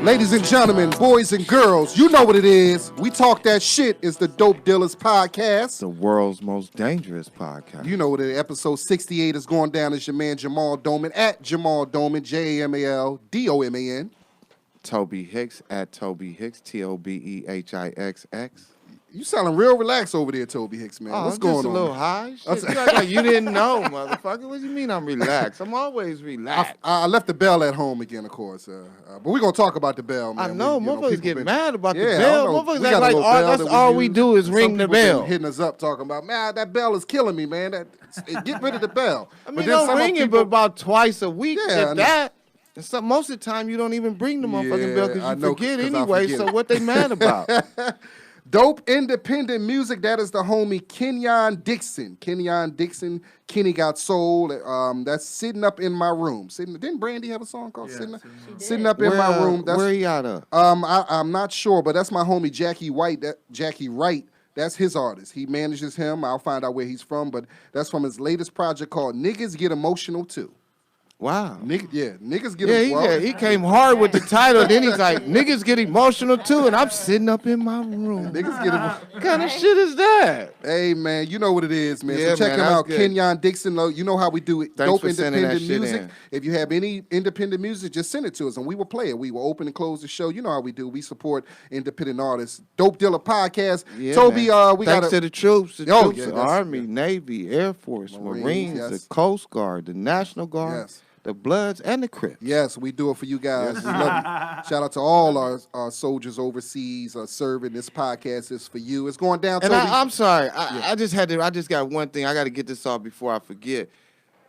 Ladies and gentlemen, boys and girls, you know what it is. We Talk That Shit is the Dope Dealers podcast. The world's most dangerous podcast. You know what it is. Episode 68 is going down. It's your man Jamal Doman at Jamal Doman, JamalDoman. Tobe Hixx at Tobe Hixx, TOBEHIXX. You sounding real relaxed over there, Tobe Hixx, man. What's going on? Just a little high. Shit, you act like you didn't know, motherfucker. What do you mean I'm relaxed? I'm always relaxed. I left the bell at home again, of course. But we're going to talk about the bell, man. I know. Motherfuckers get mad about the bell. Motherfuckers act like that's all we do is ring the bell. Hitting us up talking about, man, that bell is killing me, man. Get ring of the bell. I mean, don't ring it but about twice a week. Yeah, if that. And so most of the time, you don't even bring the motherfucking bell because you forget anyway. So what they mad about? Dope independent music. That is the homie Kenyon Dixon. Kenyon Dixon. Kenny Got Soul. That's Sitting Up in My Room. Didn't Brandy have a song called Sitting Up in My Room? Where he out of? I'm not sure, but that's my homie Jackie Wright. That's his artist. He manages him. I'll find out where he's from, but that's from his latest project called Niggas Get Emotional Too. Wow. Niggas get emotional. He came hard with the title. Then he's like, niggas get emotional too, and I'm sitting up in my room. Niggas get emotional. What kind of shit is that? Hey, man, you know what it is, man. Yeah, so check man, him out, good. Kenyon Dixon. You know how we do it. Thanks Dope for sending that independent shit music. in. If you have any independent music, just send it to us, and we will play it. We will open and close the show. You know how we do. We support independent artists. Dope Dealer Podcast. Yeah, Tobe, man. we Thanks got to the troops. The Army, yeah. Navy, Air Force, Marines, yes. the Coast Guard, the National Guard. Yes. The Bloods and the Crips. Yes, we do it for you guys. We love it. Shout out to all our soldiers overseas serving. This podcast is for you. It's going down. And Tobe. I'm sorry. I just got one thing. I got to get this off before I forget.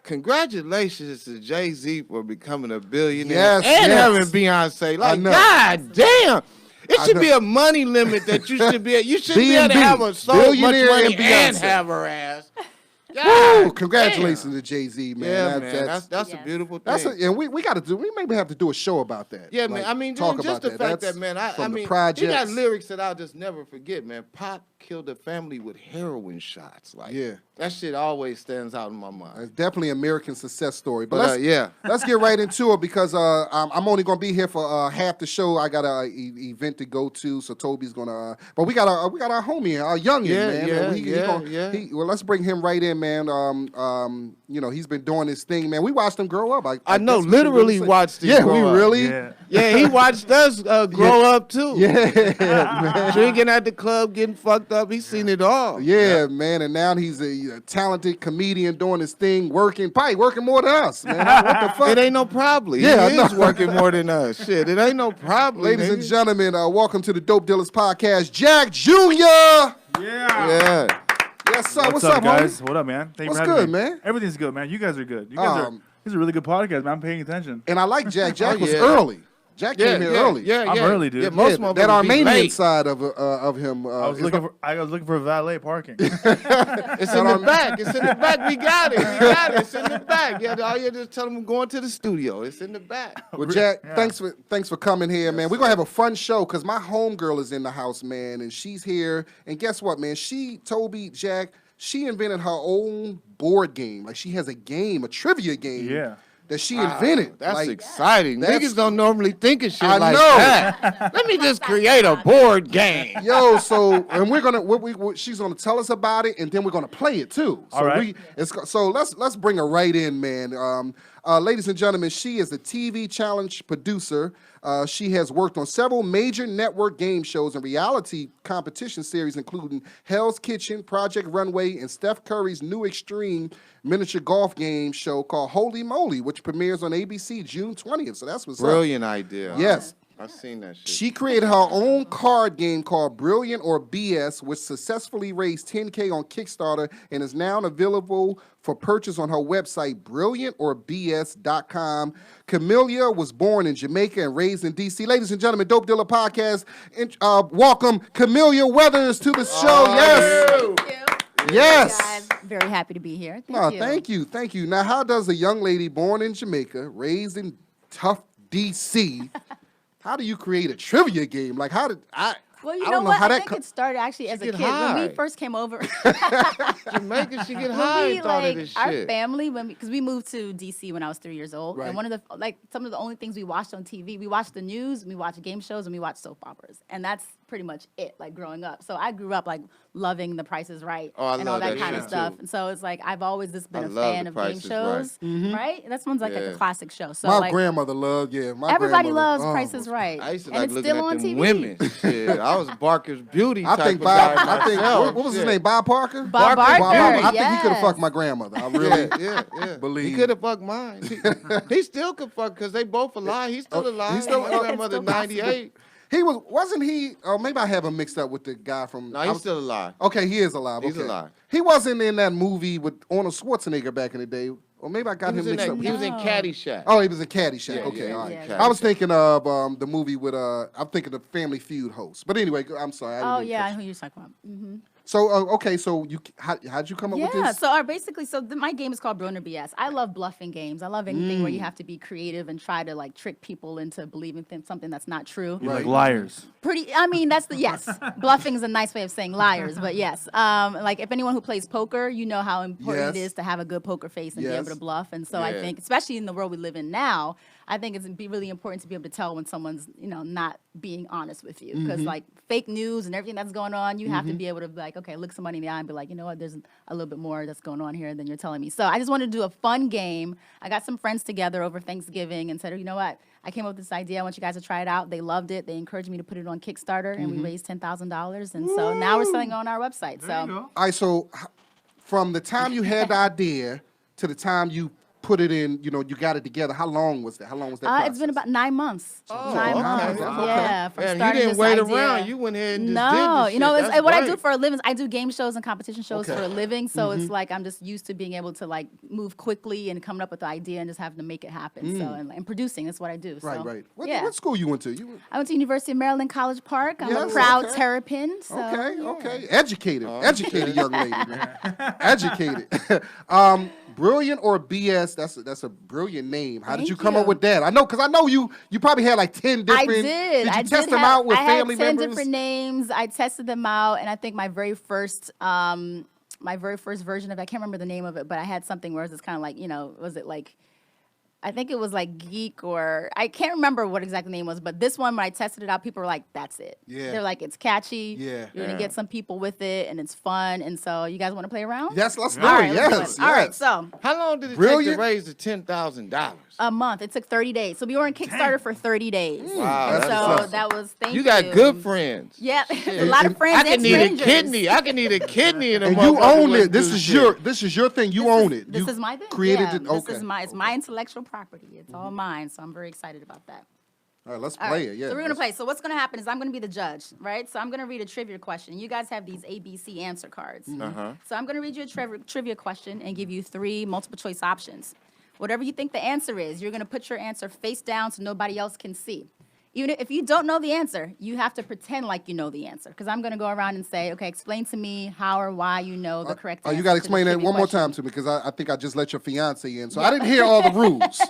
Congratulations to Jay-Z for becoming a billionaire and having Beyonce. Like, God damn. It should be a money limit that you should be. You should be able to have so much money and have her ass. Woo! Congratulations to Jay-Z, man. Yeah, man. That's a beautiful thing. And we got to do. We maybe have to do a show about that. Yeah, man. I mean, just the fact that, man. I mean, he got lyrics that I'll just never forget, man. Pop killed a family with heroin shots. Like, that shit always stands out in my mind. It's definitely an American success story. But let's get right into it because I'm only gonna be here for half the show. I got an event to go to, so Toby's gonna. But we got our homie, our youngin, man. Well, let's bring him right in, man. You know, he's been doing this thing, man. We watched him grow up. I know, literally watched him. Grow up. Really. Yeah, he watched us grow up too. Yeah, man. Drinking at the club, getting fucked up. He's seen it all. Yeah, man. And now he's a talented comedian doing his thing, probably working more than us, man. What the fuck? It ain't no problem. Yeah, he is working more than us. Shit, it ain't no problem. Ladies and gentlemen, welcome to the Dope Dealers Podcast, Jack Jr. Yeah. Yes, sir. What's up, guys? What up, man? What's good, man? Everything's good, man. You guys are good. You guys this is a really good podcast, man. I'm paying attention. And I like Jack. Jack was early. Jack came here early. I'm early, dude. Yeah, most that Armenian side of him. I was looking for valet parking. It's in the back. It's in the back. We got it. It's in the back. Yeah, all you just tell them I'm going to the studio. It's in the back. Well, Jack, thanks for coming here, man. We're gonna have a fun show because my homegirl is in the house, man, and she's here. And guess what, man? Tobe, Jack, she invented her own board game. Like she has a trivia game. Yeah. That she invented. That's exciting. Niggas don't normally think of shit like know. that. Let me just create a board game. Yo, and we're gonna she's gonna tell us about it, and then we're gonna play it too. So all right. Let's bring her right in, man. Ladies and gentlemen, she is a TV challenge producer. She has worked on several major network game shows and reality competition series, including Hell's Kitchen, Project Runway, and Steph Curry's new extreme miniature golf game show called Holy Moly, which premieres on ABC June 20th. So that's what's Brilliant idea. Yes. I've seen that shit. She created her own card game called Brilliant or BS, which successfully raised $10K on Kickstarter and is now available for purchase on her website, brilliantorbs.com. Camellia was born in Jamaica and raised in D.C. Ladies and gentlemen, Dope Dealer Podcast, welcome Camellia Weathers to the show. Yes. I'm very happy to be here. Thank you. Now, how does a young lady born in Jamaica, raised in tough D.C., how do you create a trivia game? Like, Well, you I know don't know what? how I that think co- it started actually as a get kid. When we high. first came over, Jamaican, she get when high we, and thought of like, this our shit. family, because we moved to DC when I was 3 years old, Right. and one of the some of the only things we watched on TV, we watched the news, we watched game shows, and we watched soap operas, and that's pretty much it. Like growing up, so I grew up like loving The Price is Right Oh, I and all love that that kind of shit, stuff, too. and so it's like I've always just been I a love fan The of Price game is shows, right? That one's like a classic show. So My like grandmother loved, my everybody grandmother, loves oh, Price is Right, I used to and like it's looking still at on them TV. women. Shit, I was Barker's Beauty I type think of Bob. guy I think myself. what was his Shit. name? Bob Parker. Bob Barker, Barker, I think he could have yes. fucked my grandmother. I really. Yeah. Believe. He could have fucked mine. He still could fuck because they both alive. He's still alive. he's still- My oh, grandmother it's still 98. He wasn't he? Oh, maybe I have him mixed up with the guy from. No, he's still alive. Okay, he is alive. He's okay. alive. He wasn't in that movie with Arnold Schwarzenegger back in the day, or maybe I got He him was in mixed that. up. He was in No. Caddyshack. Oh, he was in Caddyshack. Yeah, Okay, yeah, all he right. was in I was Caddyshack. thinking of the movie with I'm thinking of Family Feud host. But anyway, I'm sorry. I didn't Oh mean to yeah, I cut know you. who you're talking about. So okay, so how'd you come up with Yeah, this? so basically, my game is called Brilliant or BS. I love bluffing games. I love anything where you have to be creative and try to like trick people into believing something that's not true. You like liars. I mean, that's yes. Bluffing is a nice way of saying liars, but yes. Like if anyone who plays poker, you know how important it Yes. is to have a good poker face and be Yes. able to bluff. And so I Yeah. think, especially in the world we live in now, I think it's be really important to be able to tell when someone's, not being honest with you. Because like fake news and everything that's going on, you have to be able to be like, okay, look somebody in the eye and be like, you know what, there's a little bit more that's going on here than you're telling me. So I just wanted to do a fun game. I got some friends together over Thanksgiving and said, you know what, I came up with this idea. I want you guys to try it out. They loved it. They encouraged me to put it on Kickstarter, and we raised $10,000. And so now we're selling it on our website. There you go. All right, so from the time you had the idea to the time you put it in, you got it together. How long was that? How long was that process? It's been about 9 months. Oh, 9 okay. months. Okay. Yeah, from Man, you starting didn't this wait idea. around. You went ahead and just No, did this you know, shit. it's, That's what I great. do for a living is I do game shows and competition shows Okay. for a living. So it's like I'm just used to being able to like move quickly and coming up with the idea and just having to make it happen. So and producing, that's what I do. Right, so, right. yeah. What school you went to? I went to University of Maryland College Park. I'm Yes, a proud okay. Terrapin. So, Okay, yeah. okay. Educated young lady, man. Educated. Brilliant or BS? That's a brilliant name. How did Thank you come up you. with that? I know, because I know you probably had like 10 different. I did. Did you I test did them have- out with I family had 10 members? different names. I tested them out, and I think my very first version of it, I can't remember the name of it, but I had something where it was kind of like, was it like, I think it was like Geek, or I can't remember what exactly the name was, but this one, when I tested it out, people were like, that's it. Yeah. They're like, it's catchy. Yeah. You're going to get some people with it, and it's fun. And so you guys want to play around? Yes, let's do All it. right, let's do Yes, it. All right, yes. so How long did it take Brilliant. to raise the $10,000? a month. It took 30 days. So we were on Kickstarter for 30 days. Wow, And that's so awesome. that was, thank you. You got good friends. Yeah, a lot of friends I can and need a strangers. kidney. I can need a kidney in a And motherfucker you own wouldn't it. This do is shit. your thing. You own it. This You is my thing. Created yeah, it. Okay. It's my intellectual property. It's all mine. So I'm very excited about that. All right, let's All play right, it. Yeah. So we're gonna play. So what's gonna happen is I'm gonna be the judge, right? So I'm gonna read a trivia question. You guys have these ABC answer cards. Uh-huh. So I'm gonna read you a trivia question and give you 3 multiple choice options. Whatever you think the answer is, you're gonna put your answer face down so nobody else can see. Even if you don't know the answer, you have to pretend like you know the answer. Because I'm going to go around and say, okay, explain to me how or why you know the correct answer. You got to the explain that trivia one more question. time to me because I think I just let your fiance in. So I didn't hear all the rules.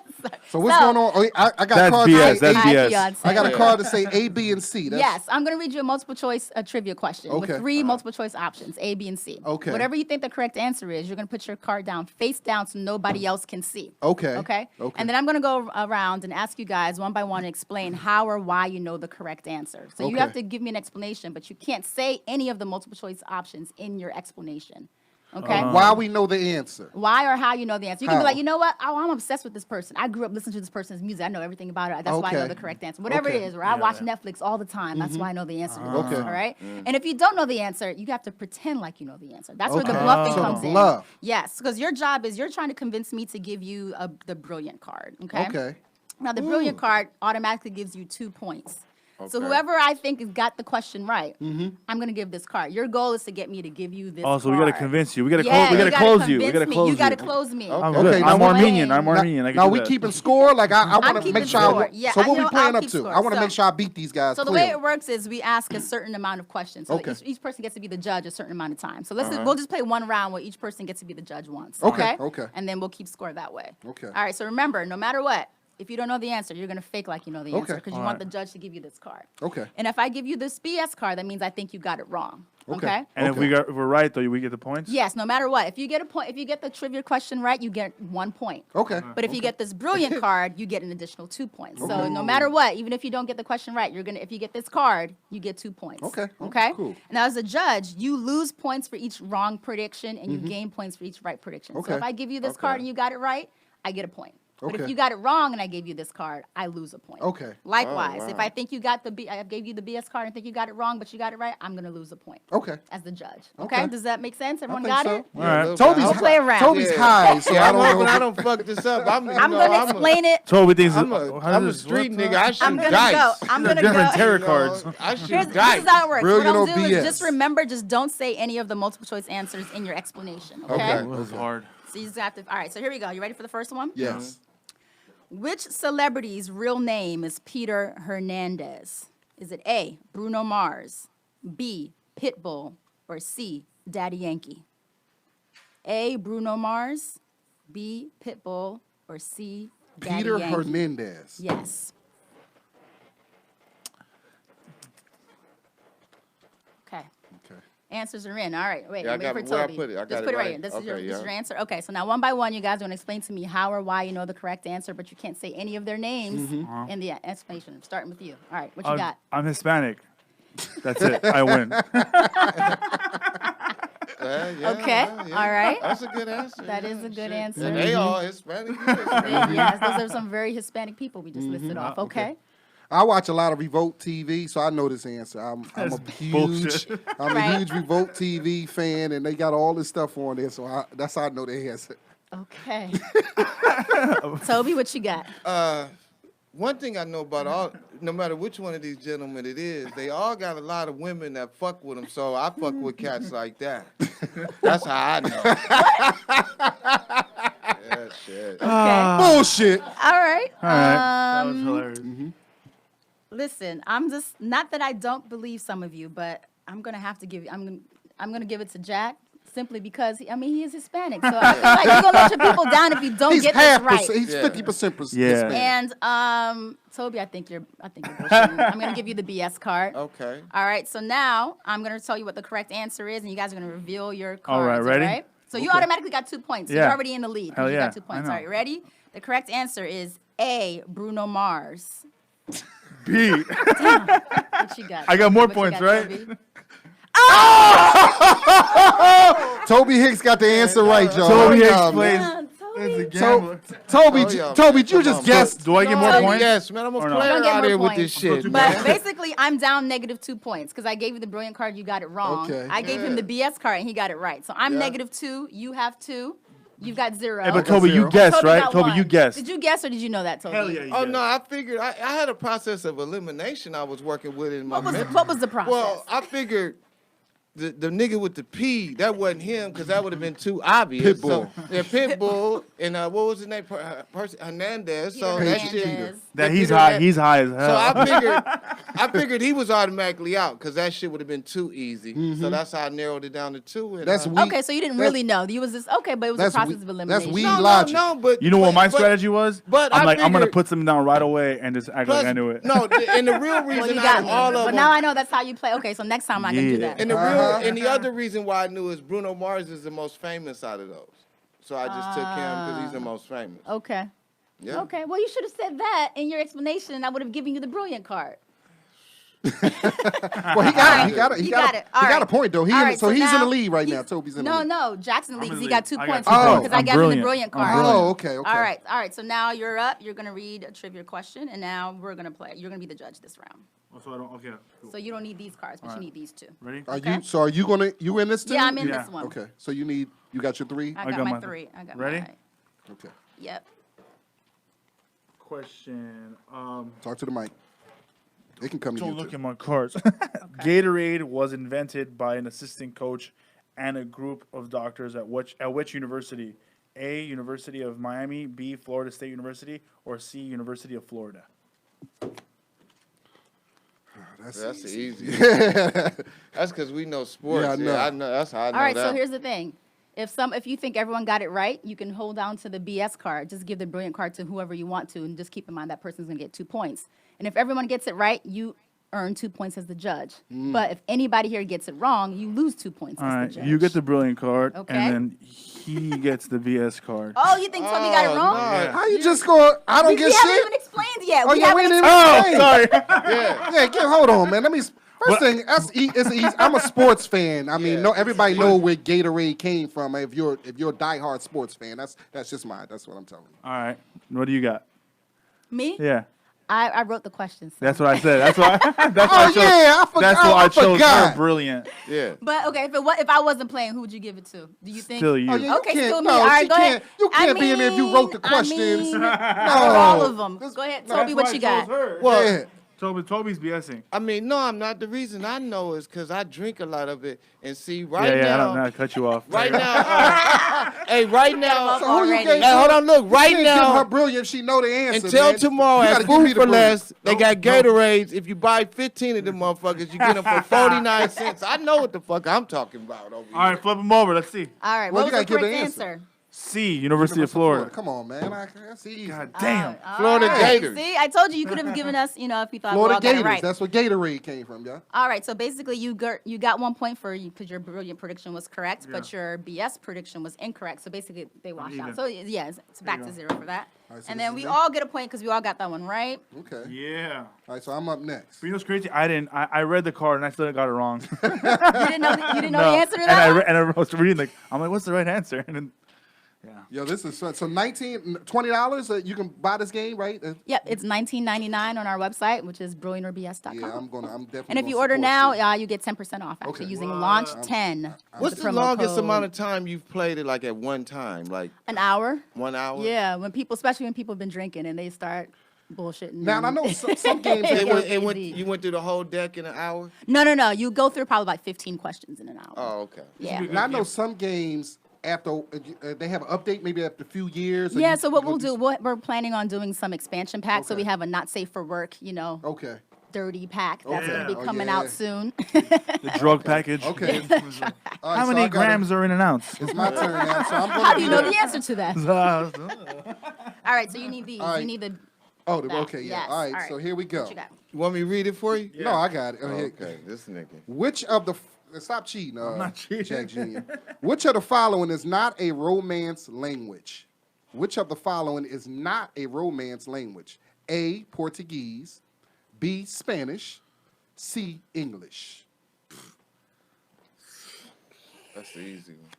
So what's going on? Oh, I got That's cards. BS. That's Hi, BS. Beyonce. I got a card to say A, B, and C. That's, Yes, I'm going to read you a multiple choice trivia question Okay. with 3 multiple choice options, A, B, and C. Okay. Whatever you think the correct answer is, you're going to put your card down, face down, so nobody else can see. Okay. Okay? Okay. And then I'm going to go around and ask you guys one by one to explain how or why you know the correct answer. So you Okay. have to give me an explanation, but you can't say any of the multiple choice options in your explanation. Okay? Why we know the answer. Why or how you know the answer. You can How? be like, you know what? Oh, I'm obsessed with this person. I grew up listening to this person's music. I know everything about it. That's why I know Okay. the correct answer. Whatever Okay. it is, or I watch Netflix all the time. That's why I know the answer to this. Okay. All right? And if you don't know the answer, you have to pretend like you know the answer. That's where the Okay. bluffing So the comes in. bluff. Yes, because your job is you're trying to convince me to give you the brilliant card. Okay? Okay. Now, the brilliant card automatically gives you 2 points. So Okay. whoever I think has got the question right, I'm going to give this card. Your goal is to get me to give you this Oh, so card. we got to convince you. We got to Yeah, we got to close you. We convince got to me. close You you. got to close me. I'm Okay, good. now I'm we're Armenian. playing. I'm Armenian. I can Now do we that. keeping score. Like I want to keeping make sure. score. Yeah, So what we I'll playing up keep to? score. I want to So- make sure I beat these guys. So the way clearly. it works is we ask a certain amount of questions. So Okay. each person gets to be the judge a certain amount of time. So we'll just play one round where each person gets to be the judge once. Okay, okay. And then we'll keep score that way. Okay. All right. So remember, no matter what, If you don't know the answer, you're going to fake like you know the answer because you want the judge to give you this card. Okay. And if I give you this BS card, that means I think you got it wrong. Okay. And if we're right though, we get the points. Yes, no matter what. If you get a point, if you get the trivia question right, you get 1 point. Okay. But if you get this brilliant card, you get an additional 2 points. So no matter what, even if you don't get the question right, if you get this card, you get 2 points. Okay. Okay. Cool. Now as a judge, you lose points for each wrong prediction, and you gain points for each right prediction. Okay. So if I give you this card and you got it right, I get a point. But Okay. if you got it wrong and I gave you this card, I lose a point. Okay. Likewise, if I think you got I gave you the BS card and think you got it wrong, but you got it right, I'm gonna lose a point. Okay. As the judge. Okay. Okay. Does that make sense? Everyone think got so. it? All right. Toby's play around. Toby's high, so I I'm don't hoping know. I don't fuck this up. I'm gonna explain it. Toby thinks I'm a street nigga. I shoot I'm gonna dice. go. I'm gonna different go. tarot cards. I shoot This dice. is how it works. Brilliant what or I'll do BS? is just remember, just don't say any of the multiple choice answers in your explanation. Okay. Okay. That was hard. So you just have to. All right. So here we go. You ready for the first one? Yes. Which celebrity's real name is Peter Hernandez? Is it A, Bruno Mars, B, Pitbull, or C, Daddy Yankee? A, Bruno Mars, B, Pitbull, or C, Daddy Peter Yankee? Hernandez. Yes. Okay. Okay. Answers are in. All right. Wait. Yeah, I wait got for it. Where I Toby. put it? I got Just it put it right right. here. This is Okay, your yeah. answer. Okay. So now one by one, you guys are going to explain to me how or why you know the correct answer, but you can't say any of their names in the explanation. Starting with you. All right. What you got? I'm Hispanic. That's it. I win. Yeah, Okay. yeah. All right. That's a good answer. That is a good answer. And they all Hispanic. You Hispanic. Yes, those are some very Hispanic people we just listed off. Okay. I watch a lot of Revolt TV, so I know this answer. I'm a huge Revolt TV fan, and they got all this stuff on there, so that's how I know the answer. Okay. Toby, what you got? One thing I know about no matter which one of these gentlemen it is, they all got a lot of women that fuck with them, so I fuck with cats like that. That's how I know. Yeah, shit. Okay. Bullshit. All right. All right. That was hilarious. Listen, I'm just not that I don't believe some of you, but I'm gonna have to give you. I'm gonna give it to Jack simply because he is Hispanic. So I feel like you're gonna let your people down if you don't He's get this right. He's Yeah. 50% Yeah. Hispanic. And Toby, I think you're bullshitting. I'm gonna give you the BS card. Okay. All right. So now I'm gonna tell you what the correct answer is, and you guys are gonna reveal your cards. All right, ready? All right? So you automatically got 2 points. So Yeah. you're already in the lead. 'cause Hell you yeah, got 2 I points. know. All right. Ready? The correct answer is A, Bruno Mars. B. What you got? I got more What you points, got, right? Toby? Toby Hixx got the answer right, y'all. Toby Hixx Yeah, plays man. Toby. as a gambler. Toby, Oh, yeah, Toby, man. you Come just on, guessed. Do I get more Toby, points? Yes, man, I'm a Or no? player Don't get out more here with this points. shit, But man. Basically, I'm down -2 points because I gave you the brilliant card. You got it wrong. Okay. I gave him the BS card, and he got it right. So I'm Yeah. -2. You have 2. You've got 0. Hey, but Toby, you Toby guessed, Toby right? got Toby, 1. you guessed. Did you guess or did you know that, Toby? Hell yeah, you Oh guessed. no, I figured I had a process of elimination I was working with in my What was the process? Well, I figured the nigga with the P, that wasn't him because that would have been too obvious. Pitbull. So, yeah, Pitbull and what was his name? Hernandez. Peter So that Hernandez. shit. That he's Peter high. Hen- He's high as hell. So I figured he was automatically out because that shit would have been too easy. So that's how I narrowed it down to 2. And That's I- weak. Okay, so you didn't really know. You was just okay, but it was a That's process we- of elimination. that's weed No, logic. no, but You know what my but- strategy was? but I'm I like, I'm gonna figured- put something down right away and just act Plus, like I knew it. No, and the real Well, reason you out got of me. all of But them, now I know that's how you play. Okay, so next time I'm not gonna do Yeah. that. and the other reason why I knew is Bruno Mars is the most famous out of those. So I just took him because he's the most famous. Okay. Yeah. Okay. Well, you should have said that in your explanation, and I would have given you the brilliant card. Well, he got it. He got it. You He got got it. He All got right. a point though. All right, So he's in now the lead right now. he's- Toby's in the No, lead. no, Jackson in the lead I'm because in he the got lead. 2 I got points 2 points. because I I'm gave him the brilliant. brilliant I'm card. brilliant. Oh, okay. Okay. All right, all right. So now you're up. You're gonna read a trivia question, and now we're gonna play. You're gonna be the judge this round. So I don't. Okay. Cool. So you don't need these cards, but All you right. need these 2. Ready? Are Okay. you? So are you in this too? Yeah, I'm in Yeah. this one. Okay. So you got your 3. I I got got my my 3. I got Ready? my. Okay. Yep. Question. Talk to the mic. It can come to Don't you look too. at my cards. Gatorade was invented by an assistant coach and a group of doctors at which university? A, University of Miami, B, Florida State University, or C, University of Florida? That's easy. easy. That's because we know sports. Yeah, I know. I know. That's how I know All right. that. So here's the thing. If you think everyone got it right, you can hold on to the BS card. Just give the brilliant card to whoever you want to, and just keep in mind that person's gonna get 2 points. And if everyone gets it right, you earn 2 points as the judge. But if anybody here gets it wrong, you lose 2 points All as right, the judge. you get the brilliant card, Okay. and then he gets the BS card. Oh, you think Toby got it wrong? no. How you just going? I don't We get haven't shit. even explained yet. Oh, We yeah, we haven't didn't Oh, explain. sorry. Yeah. Hold on, man. Let me. First thing, it's easy. I'm a sports fan. I mean, Yeah. no, everybody know where Gatorade came from. If you're a diehard sports fan, that's just mine. That's what I'm telling you. All right, what do you got? Me? Yeah, I wrote the questions. So. that's what I said. That's why. That's Oh why I chose, yeah, I forgot. That's why I chose forgot. her. Brilliant. Yeah. But okay, if I wasn't playing, who would you give it to? Do you think? Still you. Oh, yeah, you Okay, can't, still me. no, All right, she go ahead. You can't be in there if you wrote the questions. I mean, No. all of them. This- Go ahead, no, Toby. What you got? Well, Yeah. Toby's BSing. I mean, no, I'm not. The reason I know is because I drink a lot of it. And see, Yeah, right I now, don't know. I cut you off. right now, hey, right now, So who you Already. gave? hey, hold on, look, You right can't give her now, brilliant. She know the answer. until man. tomorrow You at gotta give me Food the for brilliant. Less, they got Gatorades. If you buy 15 of them motherfuckers, you get them for 49 cents. I know what the fuck I'm talking about over here. All right, flip them over. Let's see. All right, Well, what you was the gotta give correct the answer? C, University of Florida. Come on, man. That's easy. God damn. Florida Gators. See, I told you could have given us, if you thought Florida we all got it Gators. right. That's where Gatorade came from, yeah. All right, so basically you got 1 point for you because your brilliant prediction was correct, but your BS prediction was incorrect. So basically they washed Even. out. So yeah, it's back to 0 for that. All right, so And this then is we me? all get a point because we all got that one right. Okay. Yeah. All right, so I'm up next. But you know what's crazy? I didn't. I read the card and I still got it wrong. You didn't know the answer to and that I one? and I was reading like I'm like, what's the right answer? And then, Yo, this is fun. So $20, you can buy this game, right? Yep, it's $19.99 on our website, which is brilliantorbs.com. Yeah, I'm definitely. And if you gonna order support now, you. you get 10% off actually Okay. using launch10. What's the promo longest code. amount of time you've played it like at one time? Like An hour. 1 hour? Yeah, especially when people have been drinking and they start bullshitting. Now, I and- know some games. You went through the whole deck in an hour? No. You go through probably like 15 questions in an hour. Oh, okay. Yeah. And I know some games after they have an update, maybe after a few years. or Yeah, you- so what you we'll go do, we're planning on doing some expansion packs. So Okay. we have a not safe for work, Okay. dirty pack that's Okay. going to be Oh, coming yeah. out soon. the drug package. Okay. All right, How so many I gotta- grams are in an ounce? It's my turn now, so I'm going How do you know the answer to that? Uh, All right, so you need these. All right. You need the. Oh, that. okay, yeah. Yes. All right, so here we go. What you got? You want me to read it for you? No, I got it. Oh, Here- okay, this nigga. Which of the stop cheating? not cheating. Jack Jr. Which of the following is not a romance language? Which of the following is not a romance language? A. Portuguese, B. Spanish, C. English. That's the easy one.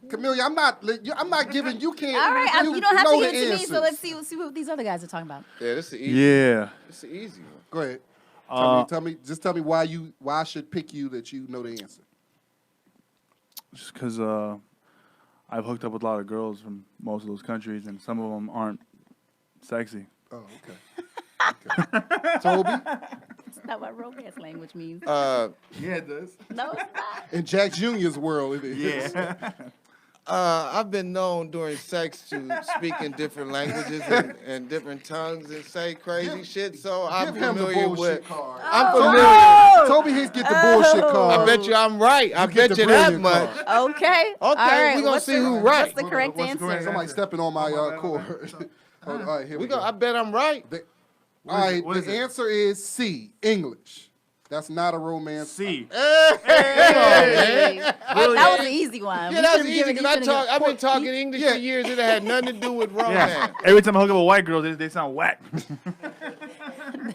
Camellia, I'm not giving you can't. All right, you don't have know to the give it to me. So answers. let's see what these other guys are talking about. Yeah, this the easy. yeah. It's the easy one. Go ahead. Uh, Tell me why I should pick you that you know the answer. Just because I've hooked up with a lot of girls from most of those countries, and some of them aren't sexy. Oh, okay. Toby That's not what romance language means. Yeah, it does. No, it's not. in Jack Jr.'s world, it is. Yeah. I've been known during sex to speak in different languages and different tongues and say crazy shit. So I'm Give him the familiar bullshit with. card. I'm familiar. Toby Hicks get the bullshit card. I bet you I'm right. I get bet the you that brilliant much. card. Okay. All right. we gonna what's see the- who right. What's the correct What's the correct answer? Somebody stepping on my bad, cord. All right, here we go. I bet I'm right. All right, what is the it? answer is C, English. That's not a romance. C. Hey, That was an easy one. yeah, that's easy because I've been talking English Yeah. for years. It had nothing to do with romance. Yeah. Every time I hook up with white girls, they sound whack.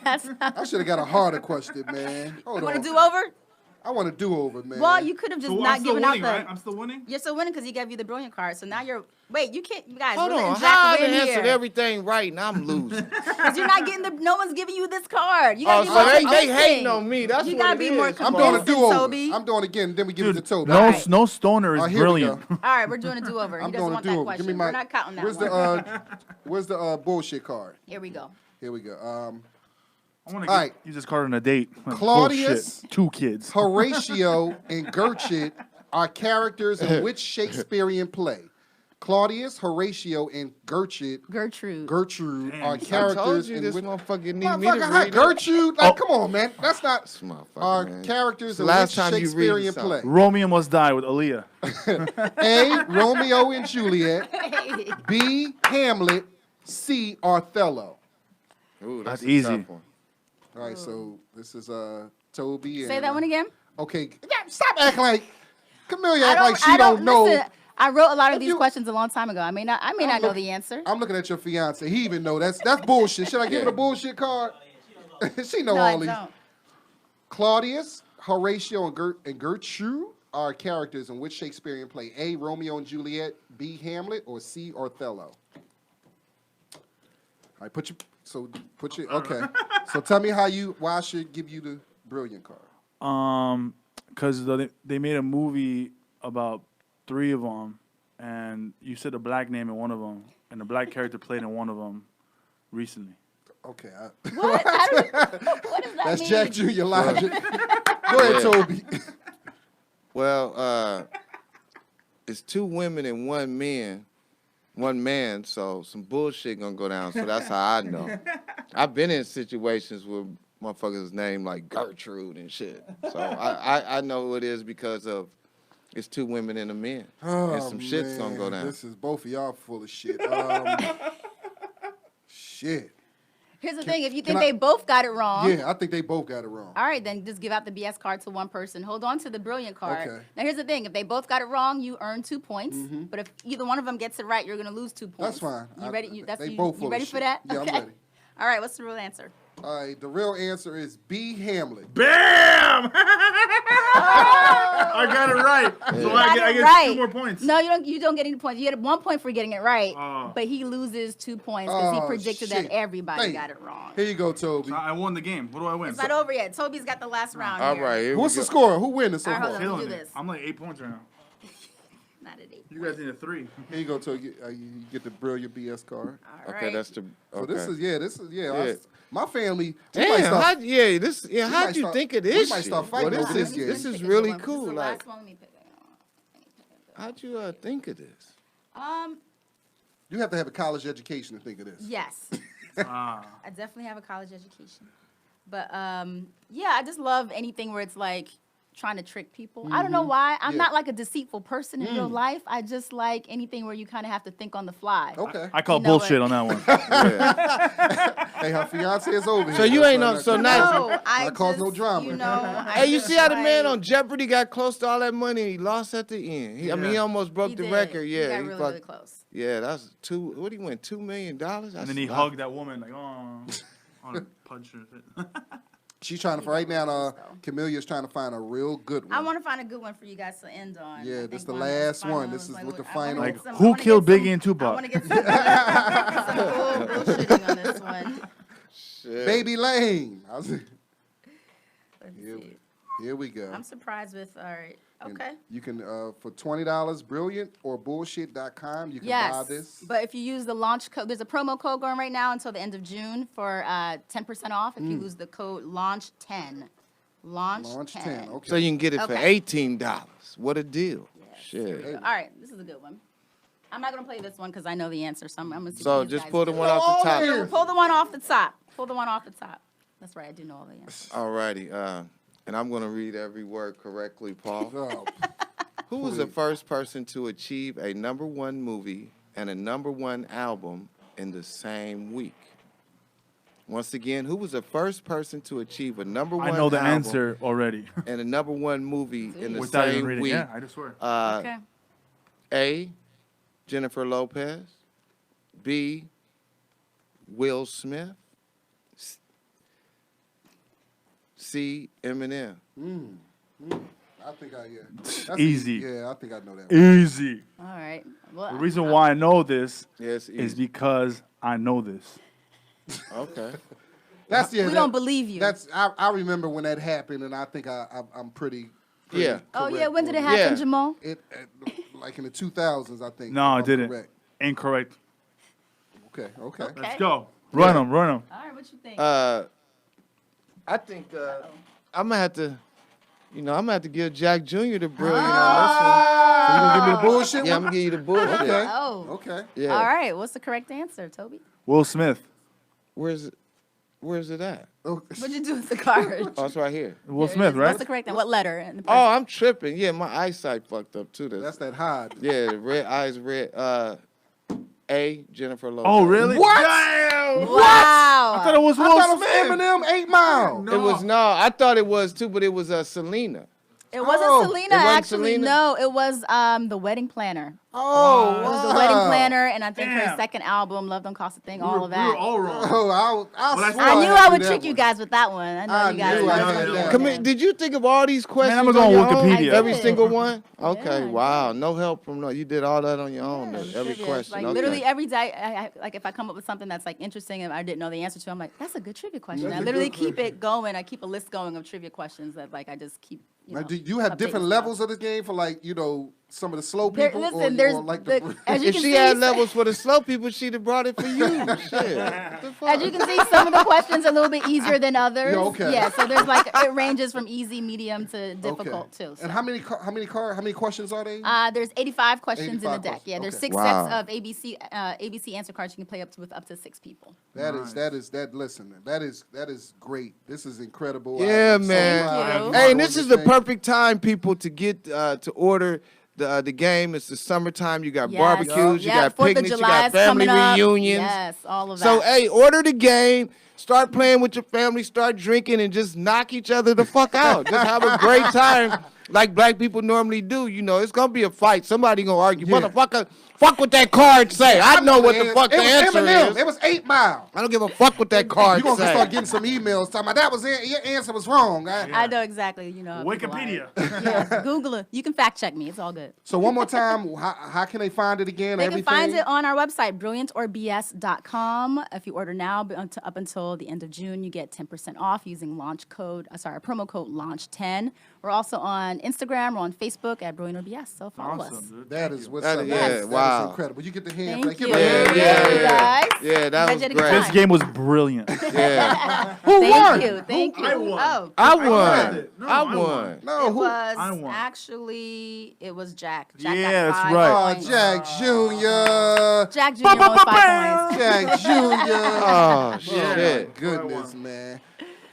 That's not. I should have got a harder question, man. Hold Want on. to do over? I want to do over, man. Well, you could have just not given out the. I'm still winning. You're still winning because he gave you the brilliant card. So now you're. Wait, you can't. You guys, Hold we're letting on, Jack how I win done answered here. everything right and I'm losing? Because you're not getting the. No one's giving you this card. You Oh, gotta be so more they convincing. hating on me. That's You what gotta it be more is. I'm Come doing on. a do-over. Toby. I'm doing it again. Then we give it to Toby. No, All right. no stoner is Here we brilliant. go. All right, we're doing a do-over. He I'm doesn't doing a want that do-over. question. Give me my. We're not counting that Where's one. Where's the bullshit card? Here we go. Here we go. I want All right. to use this card on a date. Claudius. Bullshit. 2 kids. Horatio and Gertrude are characters in which Shakespearean play? Claudius, Horatio, and Gertrude Damn, are I characters. I told you in this which, motherfucker need me to motherfucker, hi, read it. Gertrude. Like, come on, man. That's not. This motherfucker, Are man. characters It's the in last which time you read Shakespearean play? something. Romeo Must Die with Aaliyah. A. Romeo and Juliet. B. Hamlet. C. Othello. Ooh, That's a easy. tough one. All right, so this is Toby. Say and, that one again. Okay, stop acting like Camellia I act like she I don't know. listen, I wrote a lot of If these you- questions a long time ago. I may not know the answer. I'm looking at your fiance. He even know that's bullshit. Should I give her the bullshit card? She know No, all I these. don't. Claudius, Horatio, and Gertrude are characters in which Shakespearean play? A. Romeo and Juliet. B. Hamlet. Or C. Othello. All right, okay. So tell me why I should give you the brilliant card. Because they made a movie about 3 of them, and you said a black name in one of them, and the black character played in one of them recently. Okay. What? What does that That's mean? Jack Jr. logic. Go ahead, Toby. Well, it's 2 women and 1 man, so some bullshit gonna go down. So that's how I know. I've been in situations where motherfuckers name like Gertrude and shit. So I know who it is because of it's 2 women and a man. And some shit's gonna go down. This is both of y'all full of shit. Shit. Here's the thing: if you can think they both got it wrong, Yeah, I think they both got it wrong. all right, then just give out the BS card to one person. Hold on to the brilliant card. Okay. Now here's the thing: if they both got it wrong, you earn 2 points. But if either one of them gets it right, you're gonna lose 2 That's points. fine. You ready? They You both full of ready shit. for that? Yeah, I'm Okay. ready. All right. What's the real answer? All right, the real answer is B. Hamlet. Bam! I got it right. So I Got it get right. 2 more points. No, you don't get any points. You get 1 point for getting it right, Oh. but he loses 2 points because he Oh, predicted shit. that everybody Thank got you. it wrong. Here you go, Toby. So I won the game. What do I win? It's not over yet. Toby's got the last round. All here. right, here What's we the go. score? Who wins so All right, far? hold on. Killing do it. this. I'm like 8 points right now. Not at 8. You guys need a 3. Here you go, Toby. You get the brilliant BS card. All Okay, right. that's the. So Okay. this is Yeah. my family. Damn, start, how'd might you start- think of we this might shit? start fighting Well, over this game. This is Pick a really good one. cool. This is the Like, last one. Let me pick it. how'd you think of this? you have to have a college education to think of this. Yes. Ah. I definitely have a college education. But yeah, I just love anything where it's like trying to trick people. I don't know why. I'm Yeah. not like a deceitful person in real life. I just like anything where you kind of have to think on the fly. Okay. I call You know bullshit what? on that one. Yeah. Hey, her fiance is over here. So you That's ain't why no- I so got- now- No, I Not cause just, no drama. You know, Hey, you see how the man like- on Jeopardy got close to all that money and he lost at the end? I mean, he almost broke He the did. record. He Yeah, got he really, fucked- really close. Yeah, that's What he win? $2 million. And then he hugged that woman like, oh, on a punch her. She's trying to right now. Camelia's trying to find a real good one. I want to find a good one for you guys to end on. Yeah, I this think the one that's last one. final This is is like, what the I wanna final- get Like, some- I who wanna killed get Biggie and Tupac? I want to get some cool bullshitting on this one. Shit. Baby Lane. Let's see. Here we go. I'm surprised with, all right. And Okay. You can for $20, brilliant or bullshit.com. You can buy Yes, this. but if you use the launch code, there's a promo code going right now until the end of June for 10% off. If you use the code LAUNCH10. Launch 10. Okay. So you can get it for Okay. $18. What a deal. Here we Shit. go. All right, this is a good one. I'm not gonna play this one because I know the answer, so I'm gonna see. So what these just guys pull the do. one off the top. here. Pull the one off the top. Pull the one off the top. That's right. I do know all the answers. Alrighty. And I'm going to read every word correctly, Paul. Oh, Who was the first person to achieve a #1 movie and a #1 album in the same week? Once again, who was the first person to achieve a #1 I know the album answer already. and a #1 movie in the Without even same reading. week? Yeah, I just swear. Okay. A. Jennifer Lopez. B. Will Smith. C. Eminem. I think that's Easy. Yeah, I think I know that. Easy. All right. Well, The reason why I know this Yes, is because I know this. Okay. That's we don't believe you. That's I remember when that happened, and I think I'm pretty. Yeah. Oh yeah. correct When did it on happen, Yeah. Jamal? It like in the 2000s, I think. No, if it I'm didn't. correct. Incorrect. Okay. Okay. Let's go. Run them. Run them. All right. What you think? I think I'm gonna have to, I'm gonna have to give Jack Jr. the brilliant on this one. gonna give me the bullshit Yeah, I'm one? gonna give you the bullshit. Okay. Oh. Okay. Yeah. All right. What's the correct answer, Toby? Will Smith. Where's it at? Oh, What'd you do with the card? Oh, it's right here. Will There it Smith, is. right? What's the correct answer? What letter? In the Oh, I'm tripping. Yeah, my eyesight fucked up too. That's that hard. Yeah, red eyes, red. A, Jennifer Lopez. Oh, really? What? Damn! Wow. I thought it was I Will thought Smith. it was Eminem, 8 Mile. It was I thought it was too, but it was Selena. It wasn't Oh, Selena, it wasn't actually. Selena? No, it was the Wedding Planner. Oh, It wow. was the Wedding Planner, and I think her Damn. second album, Love Don't Cost a Thing, all of We were that. all wrong. Oh, I Well, swore I knew had I to would do trick that you one. guys with that one. I know I you guys knew would I love did to that. do Come it. in, did you think of all these questions? I'm gonna go on your own? Wikipedia. Every did. single one? Okay, Yeah, wow. No help from you did all that on your own. Yeah, then, every trivia. question. Like okay. literally every day, like if I come up with something that's like interesting and I didn't know the answer to, I'm like, that's a good trivia question. That's I a literally good keep question. it going. I keep a list going of trivia questions that like I just keep. Now, do you have updating different stuff. levels of the game for like Some of the slow There, people? listen, or there's like as you If can she see, had levels for the slow people, she'd have brought it for you. Shit. What the fuck? as you can see, some of the questions are a little bit easier than others. Yeah, okay. Yeah, so there's like it ranges from easy, medium to difficult too. So. And how many questions are they? There's 85 questions in 85 the deck. questions, Yeah, there's okay. 6 Wow. sets of ABC answer cards you can play with up to 6 people. Listen, that is great. This is incredible. Yeah, I'm so man. glad Thank I'm you. Hey, doing and this is the thing. perfect time, people, to get to order the game. It's the summertime. You got Yes. barbecues, you Yeah, got 4th of picnics, you July got is family coming up. reunions. Yes, all of that. So, hey, order the game. Start playing with your family. Start drinking and just knock each other the fuck out. Just have a great time like black people normally do. You know, it's going to be a fight. Somebody going to argue. Yeah. Motherfucker, fuck what that card say. I know what the fuck the it was answer Eminem. is. It was 8 Mile. I don't give a fuck what that card You're going to say. start getting some emails talking about that was it. Your answer was wrong. I know exactly. You know. how people Wikipedia. are. Yes, Google it. You can fact check me. It's all good. So one more time, how can they find it again? They Everything? can find it on our website, brilliantorbs.com. If you order now, up until the end of June, you get 10% off using promo code launch10. We're also on Instagram. We're on Facebook at Brilliant or BS. So follow us. Awesome, dude. That is what's That up. is- That yeah, is wow. incredible. You get the hand. Thank Like, give you. a hand. Yeah, you guys. Yeah, that Glad was you had a good great. time. This game was brilliant. Yeah. Thank you. Thank you. I won. Oh, I got won. it. No, I I won. No, it who? was I won. actually, it was Jack. Jack Yeah, got that's 5 right. points. Jack Jr. Jack Jr. won with 5 points. Jack Jr. Oh, Oh, shit. my goodness, man.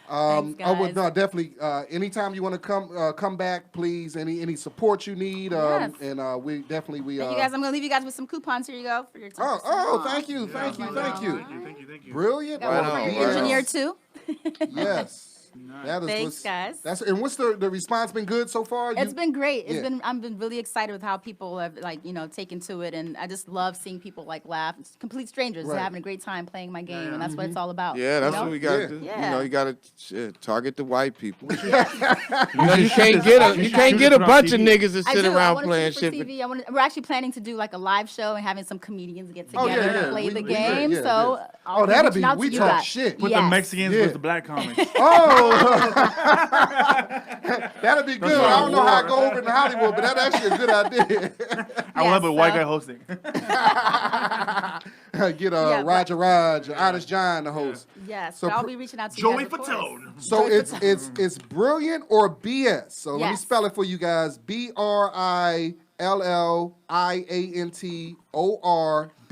Thanks, Well, guys. no, definitely. Anytime you want to come back, please. Any support you need, Yes. and we definitely Thank you guys. I'm gonna leave you guys with some coupons. Here you go for your 10% Oh, off. thank you. Thank you. Thank you. Brilliant. Got one Right for on, your right on. engineer too. Yes. That is Thanks, what's, guys. That's and what's the response been good so far? It's been great. I've been really excited with how people have taken to it, and I just love seeing people laugh. It's complete strangers Right. having a great time playing my game, and that's what it's all about. Yeah, that's you know? what we got to Yeah. do. Yeah. You know, you got to target the white people. You You can't get a bunch of niggas that I sit do. I around wanna playing shoot for shit. TV. We're actually planning to do like a live show and having some comedians get Oh, together yeah. and play We- the we game. good. Yeah, So yeah. I'll be that'll reaching be. out to We you talk guys. shit. Put the Yes. Mexicans Yeah. with the black comics. Oh, that'd be good. I don't know how I war. go over in Hollywood, but that's actually a good idea. I will have a Yes, white so- guy hosting. Get Yeah, Roger Raj, Honest John, the host. Yes, So but I'll pr- be reaching out to Joey you guys. of course. Fatone. So it's brilliant or BS. So let me Yes. spell it for you guys.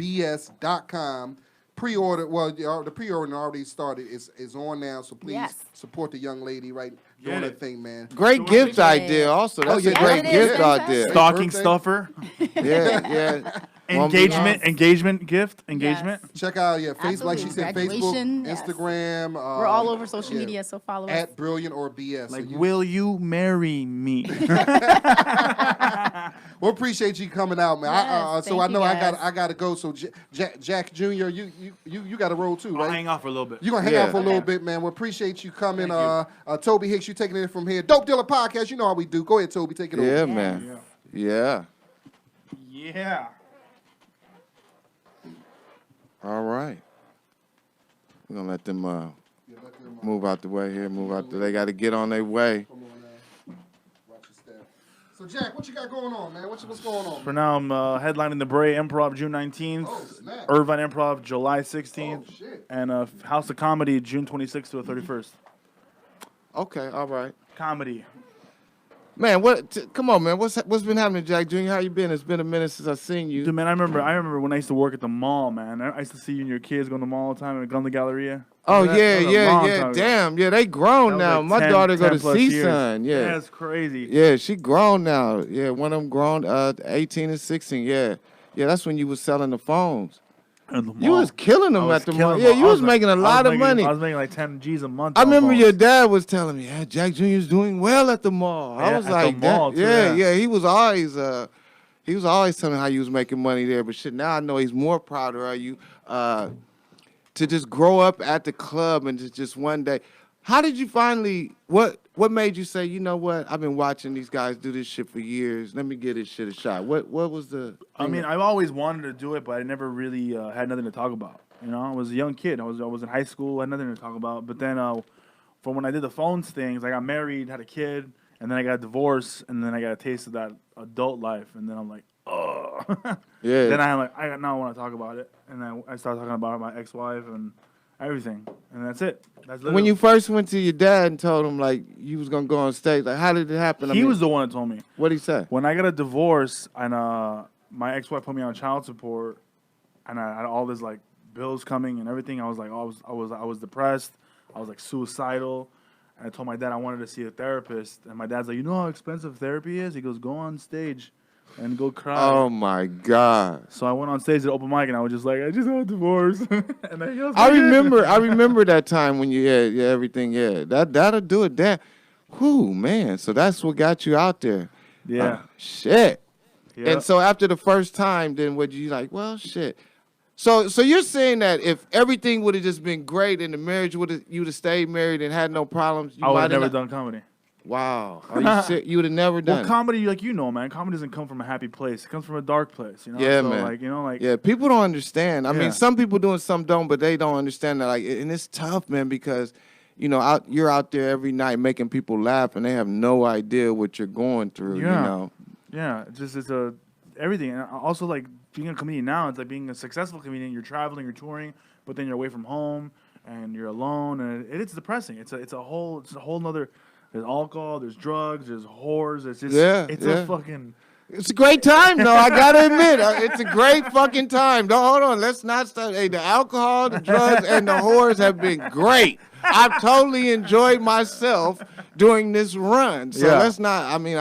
BRILLIANTORBS.com. Pre-order. Well, the pre-order already started. It's on now. So please Yes. support the young lady doing Get that it. thing, man. Great gift Yeah. idea also. That's yeah. a great Yes, it is. gift Fantastic. idea. Stocking birthday. stuffer. Yeah. Engagement gift. Engagement. Check out Facebook, like she said, Absolutely. Facebook, Graduation, yes. Instagram. We're all over social yeah. media, so follow us. At Brilliant or BS. Like, So you- will you marry me? we appreciate you coming out, man. Yes, So thank I know you I gotta go. So Jack Jr., you got to roll too, I'll right? hang off for a little bit. You're gonna hang Yeah. out for a little bit, man. We appreciate you coming. Tobe Hixx, you taking it from here. Dope Dealer Podcast, you know how we do. Go ahead, Toby, take it Yeah, over. man. Yeah. Yeah. All right. We're going to let them move out the way here. They got to get on their way. Come on now. Watch your step. So Jack, what you got going on, man? What's going on? For now, I'm headlining the Bray Improv June 19th, Oh, snap. Irvine Improv July 16th, Oh, shit. and House of Comedy June 26th to the 31st. Okay, all right. Comedy. Man, come on, man. What's been happening, Jack Jr.? How you been? It's been a minute since I've seen you. Dude, man, I remember when I used to work at the mall, man. I used to see you and your kids going to the mall all the time and go in the Galleria. Oh, yeah. Damn. Yeah, they grown now. Like My 10 daughter go to 10+ years. CSUN. Yeah. That's crazy. Yeah, she grown now. Yeah, one of them grown, 18 and 16. Yeah. Yeah, that's when you was selling the phones. You was killing them at the mall. Yeah, you was making a lot of money. I was making like 10 G's a month. I remember your dad was telling me, yeah, Jack Jr.'s doing well at the mall. I was like, yeah. He was always telling me how you was making money there. But shit, now I know he's more prouder of you to just grow up at the club and just one day. How did you finally, what made you say, you know what, I've been watching these guys do this shit for years. Let me give this shit a shot. What was the... I mean, I've always wanted to do it, but I never really had nothing to talk about. You know, I was a young kid. I was in high school. I had nothing to talk about. But then from when I did the phones things, I got married, had a kid, and then I got divorced, and then I got a taste of that adult life. And then I'm like, oh. Yeah. Then I now want to talk about it. And then I started talking about my ex-wife and everything. And that's it. When you first went to your dad and told him, like, you was going to go on stage, like, how did it happen? He was the one that told me. What'd he say? When I got a divorce and my ex-wife put me on child support and I had all this, like, bills coming and everything, I was like, I was depressed. I was, like, suicidal. And I told my dad I wanted to see a therapist. And my dad's like, you know how expensive therapy is? He goes, go on stage and go cry. Oh, my God. So I went on stage at open mic, and I was just like, I just had a divorce. And then he was I remember that time when you had everything. Yeah, that'll do it. That, whew, man. So that's what got you out there. Yeah. Shit. Yeah. And so after the first time, then what you like? Well, shit. So you're saying that if everything would have just been great and the marriage you'd have stayed married and had no problems, I would have never done comedy. Wow. Are you sick? You would have never done Well, comedy, like, you know, man, comedy doesn't come from a happy place. It comes from a dark place, you know? Yeah, so, man. Like, you know, like... Yeah, people don't understand. I Yeah. mean, some people do and some don't, but they don't understand that. Like, and it's tough, man, because, you know, you're out there every night making people laugh, and they have no idea what you're going through, you know? Yeah, it's everything. And also, like, being a comedian now, it's like being a successful comedian. You're traveling, you're touring, but then you're away from home, and you're alone, and it's depressing. It's a whole nother... There's alcohol, there's drugs, there's whores. It's just, a fucking... It's a great time, though. I gotta admit, it's a great fucking time. No, hold on, let's not start. Hey, the alcohol, the drugs, and the whores have been great. I've totally enjoyed myself during this run. So let's not. I mean,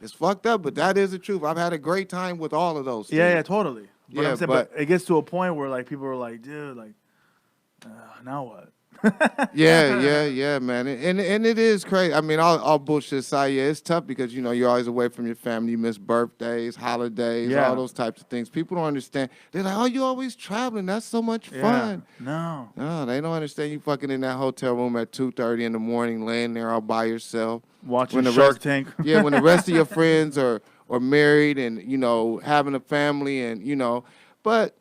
it's fucked up, but that is the truth. I've had a great time with all of those things. Yeah, totally. But Yeah, I'm saying, but it gets to a point where like people are like, dude, like, now what? Yeah, man, and it is crazy. I mean, all bullshit aside, yeah, it's tough because you know you're always away from your family. You miss birthdays, holidays, all those types of things. People don't understand. They're like, "Oh, you always traveling? That's so much fun." No, they don't understand. You fucking in that hotel room at 2:30 in the morning, laying there all by yourself, watching Shark Tank. Yeah, when the rest of your friends are married and you know having a family and you know, but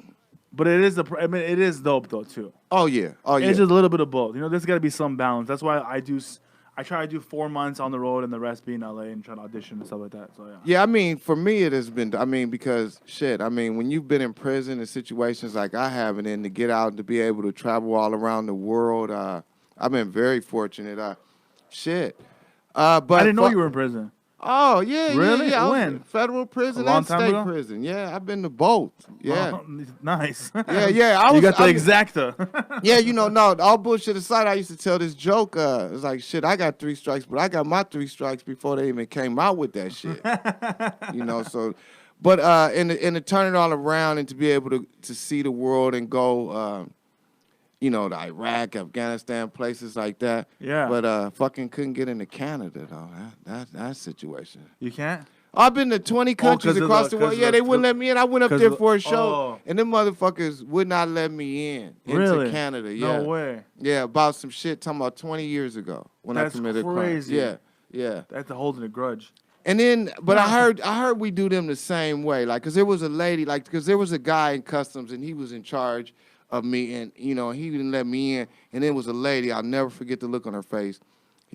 it is it is dope though too. Oh yeah. It's just a little bit of both. You know, there's got to be some balance. That's why I try to do 4 months on the road and the rest be in LA and try to audition and stuff like that. So yeah. Yeah, I mean, for me it has been. I mean, because shit. I mean, when you've been in prison in situations like I have, and then to get out and to be able to travel all around the world, I've been very fortunate. But I didn't know you were in prison. Oh yeah, really? Yeah. When? Federal prison A long and time state ago? prison. Yeah, I've been to both. Yeah. Oh, nice. Yeah. You got the exacta. Yeah, you know, no, all bullshit aside, I used to tell this joke. It's like, shit, I got 3 strikes, but I got my 3 strikes before they even came out with that shit. You know, so, but and to turn it all around and to be able to see the world and go, you know, to Iraq, Afghanistan, places like that. Yeah. But fucking couldn't get into Canada though. That situation. You can't? I've been to 20 countries across the world. Yeah, they wouldn't let me in. I went up there for a show, and them motherfuckers would not let me in into Canada. Yeah. No way. Yeah, about some shit talking about 20 years ago when I committed crazy. a crime. Yeah. That's holding a grudge. And then, but I heard we do them the same way. Like, cause there was a lady, like, cause there was a guy in customs, and he was in charge of me, and you know he didn't let me in. And there was a lady. I'll never forget the look on her face.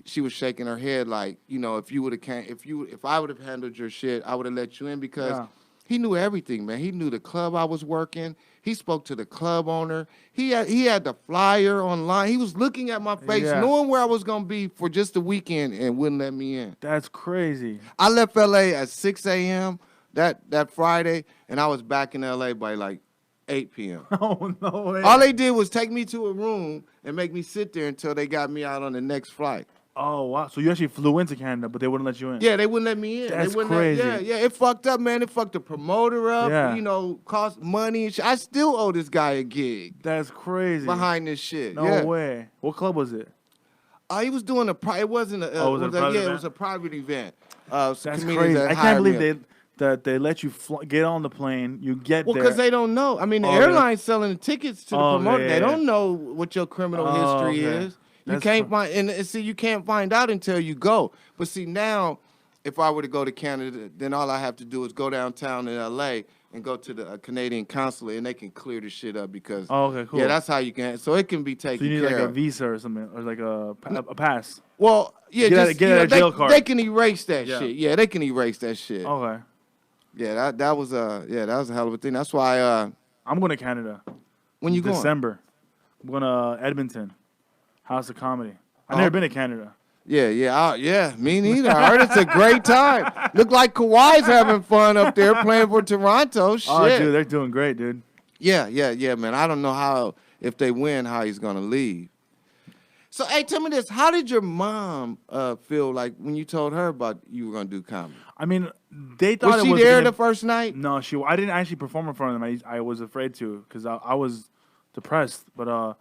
She was shaking her head like, you know, if I would have handled your shit, I would have let you in because He knew everything, man. He knew the club I was working. He spoke to the club owner. He had the flyer online. He was looking at my face, knowing where I was gonna be for just the weekend, and wouldn't let me in. That's crazy. I left LA at 6 a.m. that Friday, and I was back in LA by like 8 p.m. Oh, no way. All they did was take me to a room and make me sit there until they got me out on the next flight. Oh, wow. So you actually flew into Canada, but they wouldn't let you in? Yeah, they wouldn't let me in. That's they wouldn't crazy. Yeah, it fucked up, man. It fucked the promoter up, cost money and shit. I still owe this guy a gig. That's crazy. Behind this shit. No way. What club was it? He was doing it wasn't a, it was a private event. That's crazy. I can't believe they let you get on the plane. You get there. Well, because they don't know. I mean, the airline's selling the tickets to the promoter. They don't know what your criminal history is. You can't find and see you can't find out until you go. But see now, if I were to go to Canada, then all I have to do is go downtown in LA and go to the Canadian consulate, and they can clear the shit up because okay, cool. Yeah, that's how you can. So it can be taken care of. So you need like a visa or something, or like a pass. Well, yeah, get a jail card. They can erase that shit. Yeah, they can erase that shit. Okay. Yeah, that was a hell of a thing. That's why I'm going to Canada. When you going? December. I'm going to Edmonton. House of Comedy. I've never been to Canada. Yeah, me neither. I heard it's a great time. Look like Kawhi's having fun up there playing for Toronto. Shit. Oh, dude, they're doing great, dude. Yeah, man. I don't know if they win, how he's going to leave. So, hey, tell me this. How did your mom feel like when you told her about you were going to do comedy? I mean, they thought was she there the first night? No, I didn't actually perform in front of them. I was afraid to because I was depressed. But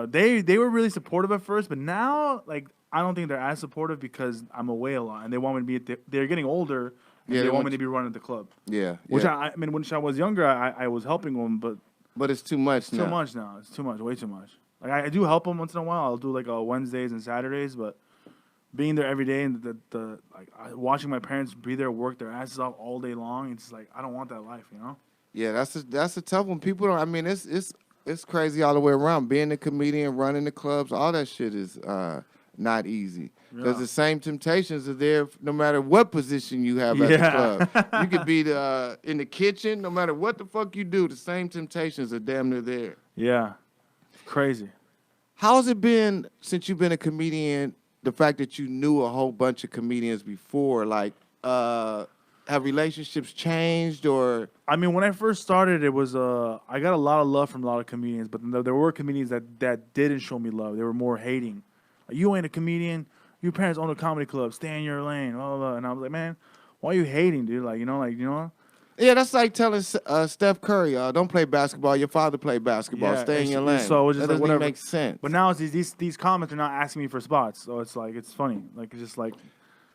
they were really supportive at first, but now like I don't think they're as supportive because I'm away a lot and they want me to be. They're getting older and they want me to be running the club. Yeah. Which I mean, when I was younger, I was helping them, but it's too much now. Too much now. It's too much. Way too much. Like I do help them once in a while. I'll do like Wednesdays and Saturdays, but being there every day and watching my parents be there, work their asses off all day long, it's like I don't want that life, you know. Yeah, that's a tough one. People don't. I mean, it's crazy all the way around. Being a comedian, running the clubs, all that shit is not easy. Because the same temptations are there no matter what position you have at the club. You could be in the kitchen, no matter what the fuck you do, the same temptations are damn near there. Yeah. Crazy. How has it been since you've been a comedian, the fact that you knew a whole bunch of comedians before? Like, have relationships changed or? I mean, when I first started, it was I got a lot of love from a lot of comedians, but there were comedians that didn't show me love. They were more hating. Like, you ain't a comedian. Your parents own a comedy club. Stay in your lane. Blah, blah, blah. And I was like, man, why are you hating, dude? Like, you know. Yeah, that's like telling Steph Curry, don't play basketball. Your father played basketball. Stay in your lane. So it's just that doesn't even make sense. But now it's these comments are not asking me for spots. So it's like, it's funny. Like, it's just like.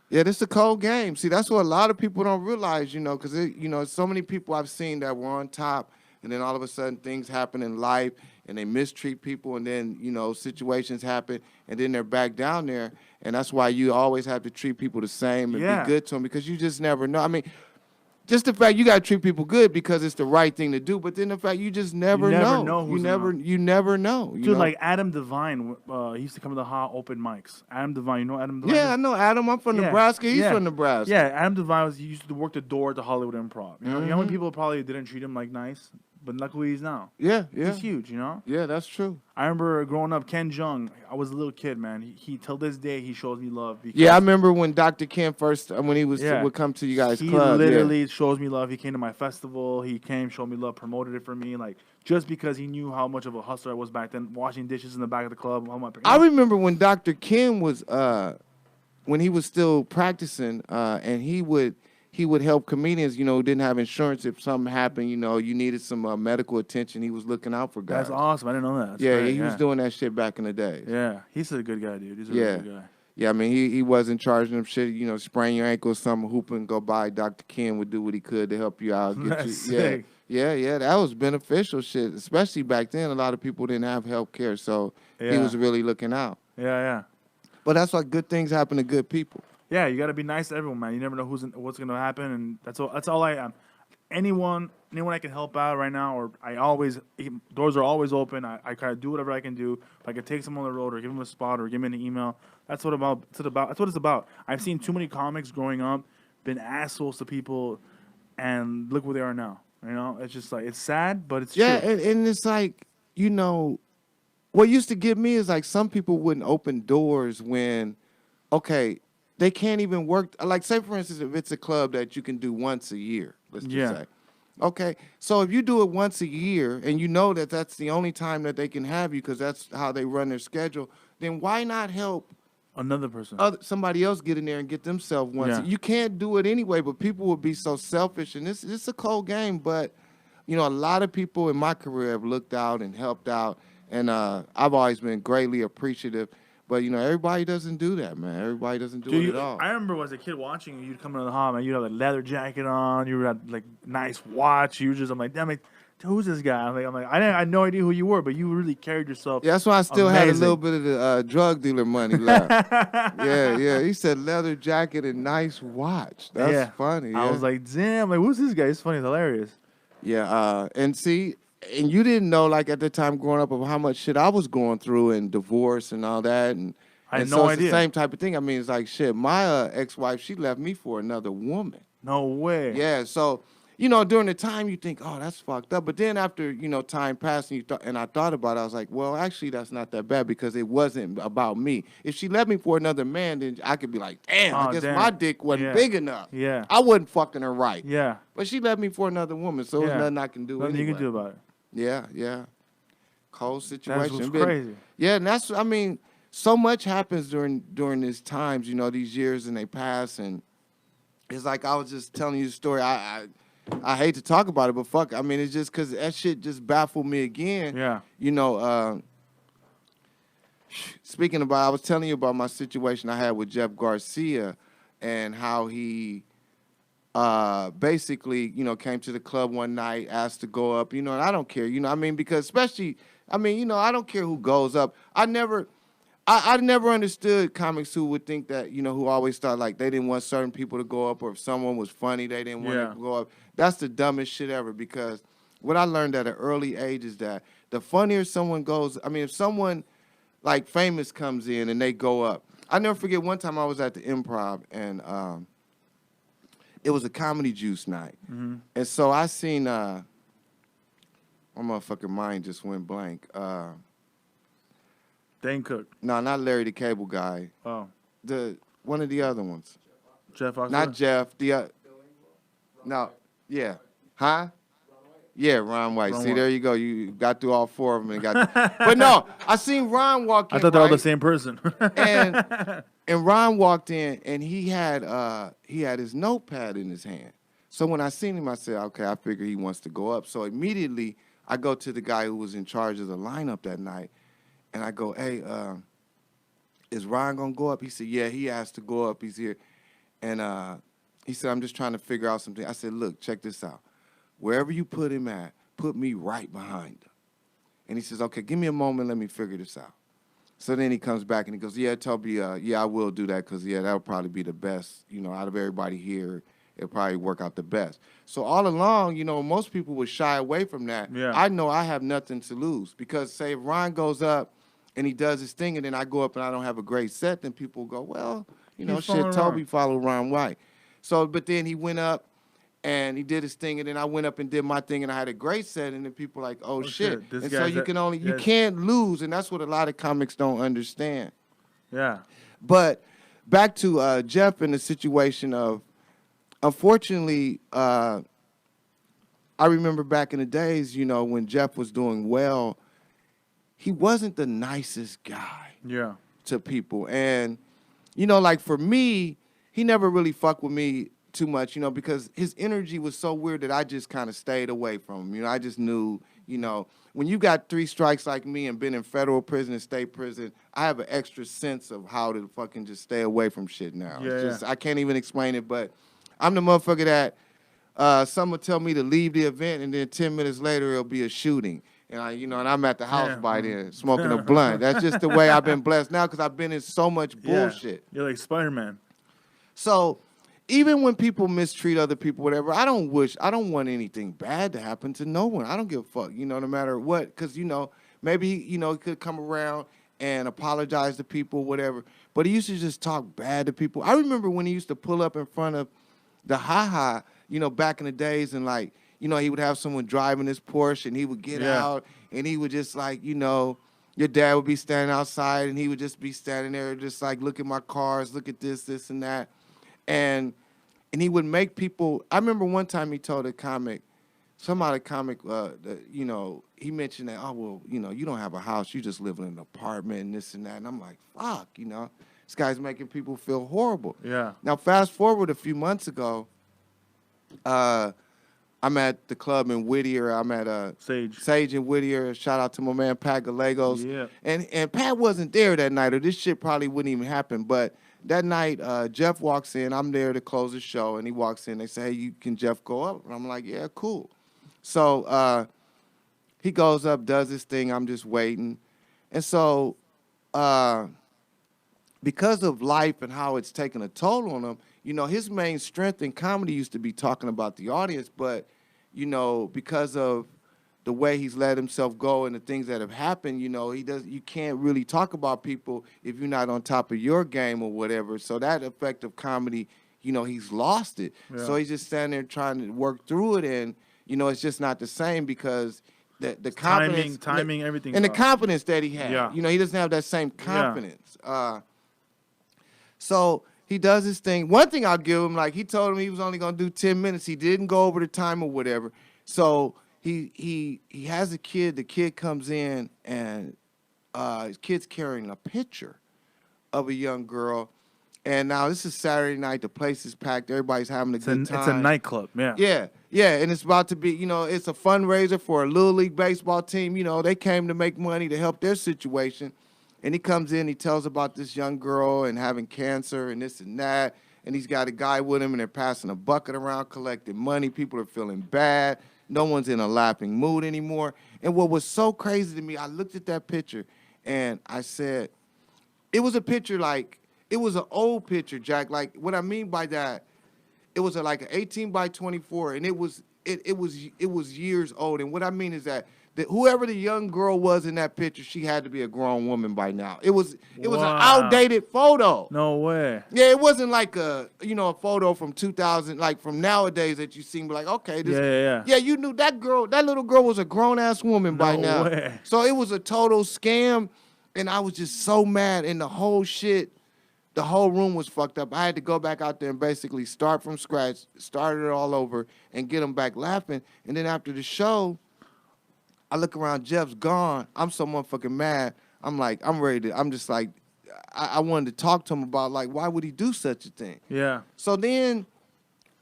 Yeah, this is a cold game. See, that's what a lot of people don't realize, because, so many people I've seen that were on top, and then all of a sudden things happen in life, and they mistreat people, and then, situations happen, and then they're back down there. And that's why you always have to treat people the same and be good to them, because you just never know. I mean, just the fact you got to treat people good because it's the right thing to do, but then the fact you just never know. You never know. Dude, like Adam Devine, he used to come to the hot open mics. Adam Devine, you know Adam Devine? Yeah, I know Adam. I'm from Nebraska. He's from Nebraska. Yeah, Adam Devine he used to work the door at the Hollywood Improv. You know how many people probably didn't treat him like nice? But look who he's now. Yeah. He's huge, you know? Yeah, that's true. I remember growing up, Ken Jeong, I was a little kid, man. He till this day, he shows me love. Yeah, I remember when Dr. Ken first, when he would come to you guys' club. He literally shows me love. He came to my festival. He came, showed me love, promoted it for me. Like, just because he knew how much of a hustler I was back then, washing dishes in the back of the club. I remember when Dr. Ken was, when he was still practicing, and he would help comedians, who didn't have insurance. If something happened, you needed some medical attention, he was looking out for guys. That's awesome. I didn't know that. That's great. He was doing that shit back in the day. Yeah, he's a good guy, dude. He's a really good guy. Yeah, I mean, he wasn't charging them shit, sprain your ankle or something, hooping, go by. Dr. Ken would do what he could to help you out. Get you, sick. Yeah, that was beneficial shit, especially back then. A lot of people didn't have health care, so he was really looking out. Yeah. But that's why good things happen to good people. Yeah, you got to be nice to everyone, man. You never know what's going to happen, and that's all I am. Anyone I can help out right now, or doors are always open. I kind of do whatever I can do. If I could take someone on the road or give them a spot or give them an email, that's what it's about. I've seen too many comics growing up, been assholes to people, and look where they are now. You know, it's just like it's sad, but it's yeah, true. and it's like, you know, what used to get me is like some people wouldn't open doors when, okay, they can't even work. Like, say, for instance, if it's a club that you can do once a year, let's just say. Okay, so if you do it once a year and you know that that's the only time that they can have you because that's how they run their schedule, then why not help Another person. somebody else get in there and get themselves once? Yeah. You can't do it anyway, but people will be so selfish. And this is a cold game, but, you know, a lot of people in my career have looked out and helped out, and I've always been greatly appreciative. But, you know, everybody doesn't do that, man. Everybody doesn't do it at all. I remember as a kid watching you, you'd come into the hall, man. You'd have a leather jacket on. You had like nice watch. I'm like, damn it, who's this guy? I had no idea who you were, but you really carried yourself. Yeah, that's why I still had a amazing. little bit of the drug dealer money left. yeah. He said leather jacket and nice watch. That's funny. I yeah. was like, damn, like who's this guy? It's funny, it's hilarious. Yeah, and see, and you didn't know, like, at the time growing up of how much shit I was going through and divorce and all that. And I had and no so it's idea. the same type of thing. I mean, it's like, shit, my ex-wife, she left me for another woman. No way. Yeah, so, you know, during the time you think, oh, that's fucked up. But then after, you know, time passed and I thought about it, I was like, well, actually, that's not that bad because it wasn't about me. If she left me for another man, then I could be like, damn, I guess my dick wasn't big enough. Yeah. I wasn't fucking her right. Yeah. But she left me for another woman, so there's nothing I can do Nothing anyway. you can do about it. Yeah. Cold That's situation. what's But, crazy. yeah, and that's, I mean, so much happens during these times, you know, these years, and they pass, and it's like I was just telling you the story. I hate to talk about it, but fuck, I mean, it's just because that shit just baffled me again. Yeah. You know, speaking about, I was telling you about my situation I had with Jeff Garcia and how he basically, you know, came to the club one night, asked to go up, you know, and I don't care, you know, I mean, because especially, I mean, you know, I don't care who goes up. I never understood comics who would think that, you know, who always thought like they didn't want certain people to go up, or if someone was funny, they didn't want to go up. That's the dumbest shit ever, because what I learned at an early age is that the funnier someone goes, I mean, if someone like famous comes in and they go up, I never forget one time I was at the Improv and it was a Comedy Juice night. Mm-hmm. And so I seen, my motherfucking mind just went blank. Dane Cook. No, not Larry the Cable Guy. Oh. One of the other ones. Jeff Foxworthy? Not Jeff. No. Yeah. Huh? Yeah, Ron White. See, there you go. You got through all four of them and got. But no, I seen Ron walk in. I thought they were all the same person. and Ron walked in and he had his notepad in his hand. So when I seen him, I said, okay, I figure he wants to go up. So immediately I go to the guy who was in charge of the lineup that night, and I go, hey, is Ron gonna go up? He said, yeah, he asked to go up. He's here. And he said, I'm just trying to figure out something. I said, look, check this out. Wherever you put him at, put me right behind him. And he says, okay, give me a moment, let me figure this out. So then he comes back and he goes, yeah, Tobe, yeah, I will do that because, yeah, that'll probably be the best, you know, out of everybody here. It'll probably work out the best. So all along, you know, most people would shy away from that. Yeah. I know I have nothing to lose because, say, if Ron goes up and he does his thing and then I go up and I don't have a great set, then people go, well, you know, shit, Tobe followed Ron White. So, but then he went up and he did his thing, and then I went up and did my thing, and I had a great set, and then people were like, oh shit. And so you can't lose, and that's what a lot of comics don't understand. Yeah. But back to Jeff and the situation of, unfortunately, I remember back in the days, you know, when Jeff was doing well, he wasn't the nicest guy to people. And, you know, like for me, he never really fucked with me too much, you know, because his energy was so weird that I just kind of stayed away from him. You know, I just knew, you know, when you got 3 strikes like me and been in federal prison and state prison, I have an extra sense of how to fucking just stay away from shit now. It's just, I can't even explain it, but I'm the motherfucker that someone tell me to leave the event and then 10 minutes later it'll be a shooting. And you know, and I'm at the house by then smoking a blunt. That's just the way I've been blessed now because I've been in so much bullshit. You're like Spider-Man. So even when people mistreat other people, whatever, I don't want anything bad to happen to no one. I don't give a fuck, you know, no matter what. Because, you know, maybe, you know, he could come around and apologize to people, whatever. But he used to just talk bad to people. I remember when he used to pull up in front of the Ha-Ha, back in the days and like, he would have someone driving his Porsche and he would get out and he would just like, your dad would be standing outside and he would just be standing there just like, look at my cars, look at this and that. And he would make people, I remember one time he told a comic, he mentioned that, oh, well, you don't have a house, you just live in an apartment and this and that. And I'm like, fuck, this guy's making people feel horrible. Yeah. Now, fast forward a few months ago, I'm at the club in Whittier. I'm at Sage in Whittier. Shout out to my man Pat Gallegos. Yeah. And Pat wasn't there that night, or this shit probably wouldn't even happen. But that night, Jeff walks in. I'm there to close the show, and he walks in. They say, hey, can Jeff go up? And I'm like, yeah, cool. So he goes up, does his thing. I'm just waiting. And so because of life and how it's taken a toll on him, his main strength in comedy used to be talking about the audience, but, because of the way he's let himself go and the things that have happened, you can't really talk about people if you're not on top of your game or whatever. So that effect of comedy, he's lost it. Yeah. So he's just standing there trying to work through it, and, it's just not the same because the confidence. Timing, everything. And the confidence that he had. Yeah. He doesn't have that same confidence. Yeah. So he does his thing. One thing I'll give him, like he told him he was only going to do 10 minutes. He didn't go over the time or whatever. So he has a kid. The kid comes in and his kid's carrying a picture of a young girl. And now this is Saturday night. The place is packed. Everybody's having a good time. It's a nightclub. Yeah. Yeah. Yeah. And it's about to be, it's a fundraiser for a Little League baseball team. They came to make money to help their situation. And he comes in, he tells about this young girl and having cancer and this and that. And he's got a guy with him, and they're passing a bucket around, collecting money. People are feeling bad. No one's in a laughing mood anymore. And what was so crazy to me, I looked at that picture, and I said, it was a picture like, it was an old picture, Jack. Like, what I mean by that, it was like an 18 by 24, and it was years old. And what I mean is that whoever the young girl was in that picture, she had to be a grown woman by now. It was an outdated photo. No way. Yeah, it wasn't like a photo from 2000, like from nowadays that you see, like, okay, this. Yeah, you knew that little girl was a grown ass woman by now. Way. So it was a total scam, and I was just so mad, and the whole room was fucked up. I had to go back out there and basically start from scratch, start it all over, and get them back laughing. And then after the show, I look around, Jeff's gone. I'm so motherfucking mad. I'm like, I'm ready to, I'm just like, I wanted to talk to him about, like, why would he do such a thing? Yeah. So then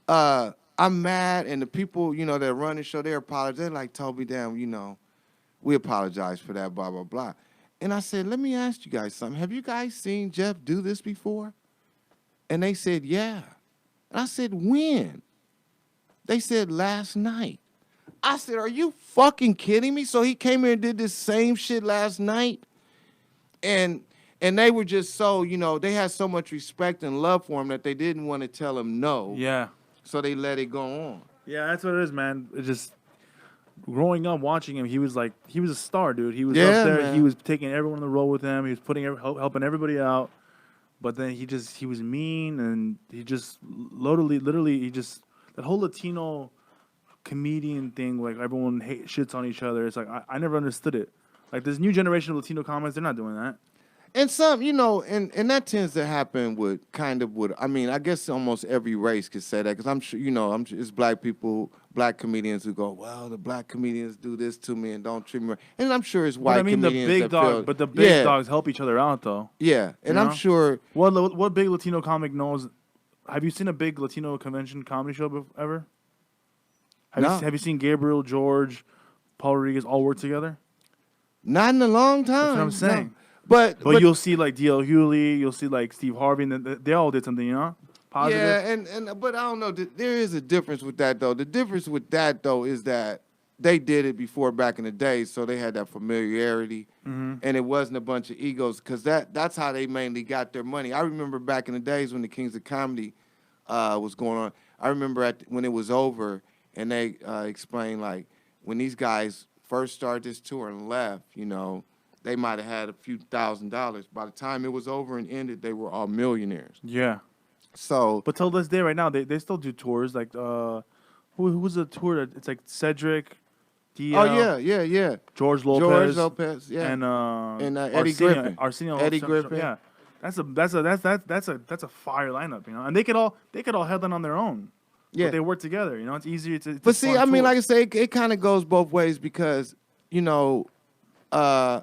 I'm mad, and the people, that run the show, they apologize. They're like, Tobe, damn, we apologize for that, blah, blah, blah. And I said, let me ask you guys something. Have you guys seen Jeff do this before? And they said, yeah. And I said, when? They said, last night. I said, are you fucking kidding me? So he came here and did this same shit last night? And they were just so, they had so much respect and love for him that they didn't want to tell him no. Yeah. So they let it go on. Yeah, that's what it is, man. It just, growing up watching him, he was a star, dude. He was up there. Man. He was taking everyone on the road with him. He was helping everybody out. But then he was mean, and he just literally, that whole Latino comedian thing, like everyone shits on each other. It's like I never understood it. Like this new generation of Latino comics, they're not doing that. And some, and that tends to happen with I mean, I guess almost every race could say that, because I'm sure, it's black people, black comedians who go, well, the black comedians do this to me and don't treat me right. And I'm sure it's white comedians the big dogs help each other out, though. Yeah, and I'm sure. What big Latino comic knows? Have you seen a big Latino convention comedy show ever? Have you seen Gabriel, George, Paul Rodriguez all work together? Not in a long time. That's what I'm saying. No. But you'll see like D.L. Hewley, you'll see like Steve Harvey, and they all did something, positive. Yeah, but I don't know. There is a difference with that, though. The difference with that, though, is that they did it before back in the day, so they had that familiarity, and it wasn't a bunch of egos, because that's how they mainly got their money. I remember back in the days when the Kings of Comedy was going on. I remember when it was over, and they explained, like, when these guys first started this tour and left, they might have had a few $1,000s. By the time it was over and ended, they were all millionaires. Yeah. So, but till this day, right now, they still do tours. Like who's the tour that it's like Cedric, DL, Oh yeah. George Lopez, yeah, and Eddie Griffin. Arsenio, Eddie Griffin. yeah. That's a fire lineup, you know, and they could all headline on their own. Yeah, but they work together. You know, it's easier to. But see, I mean, like I say, it kind of goes both ways because you know, I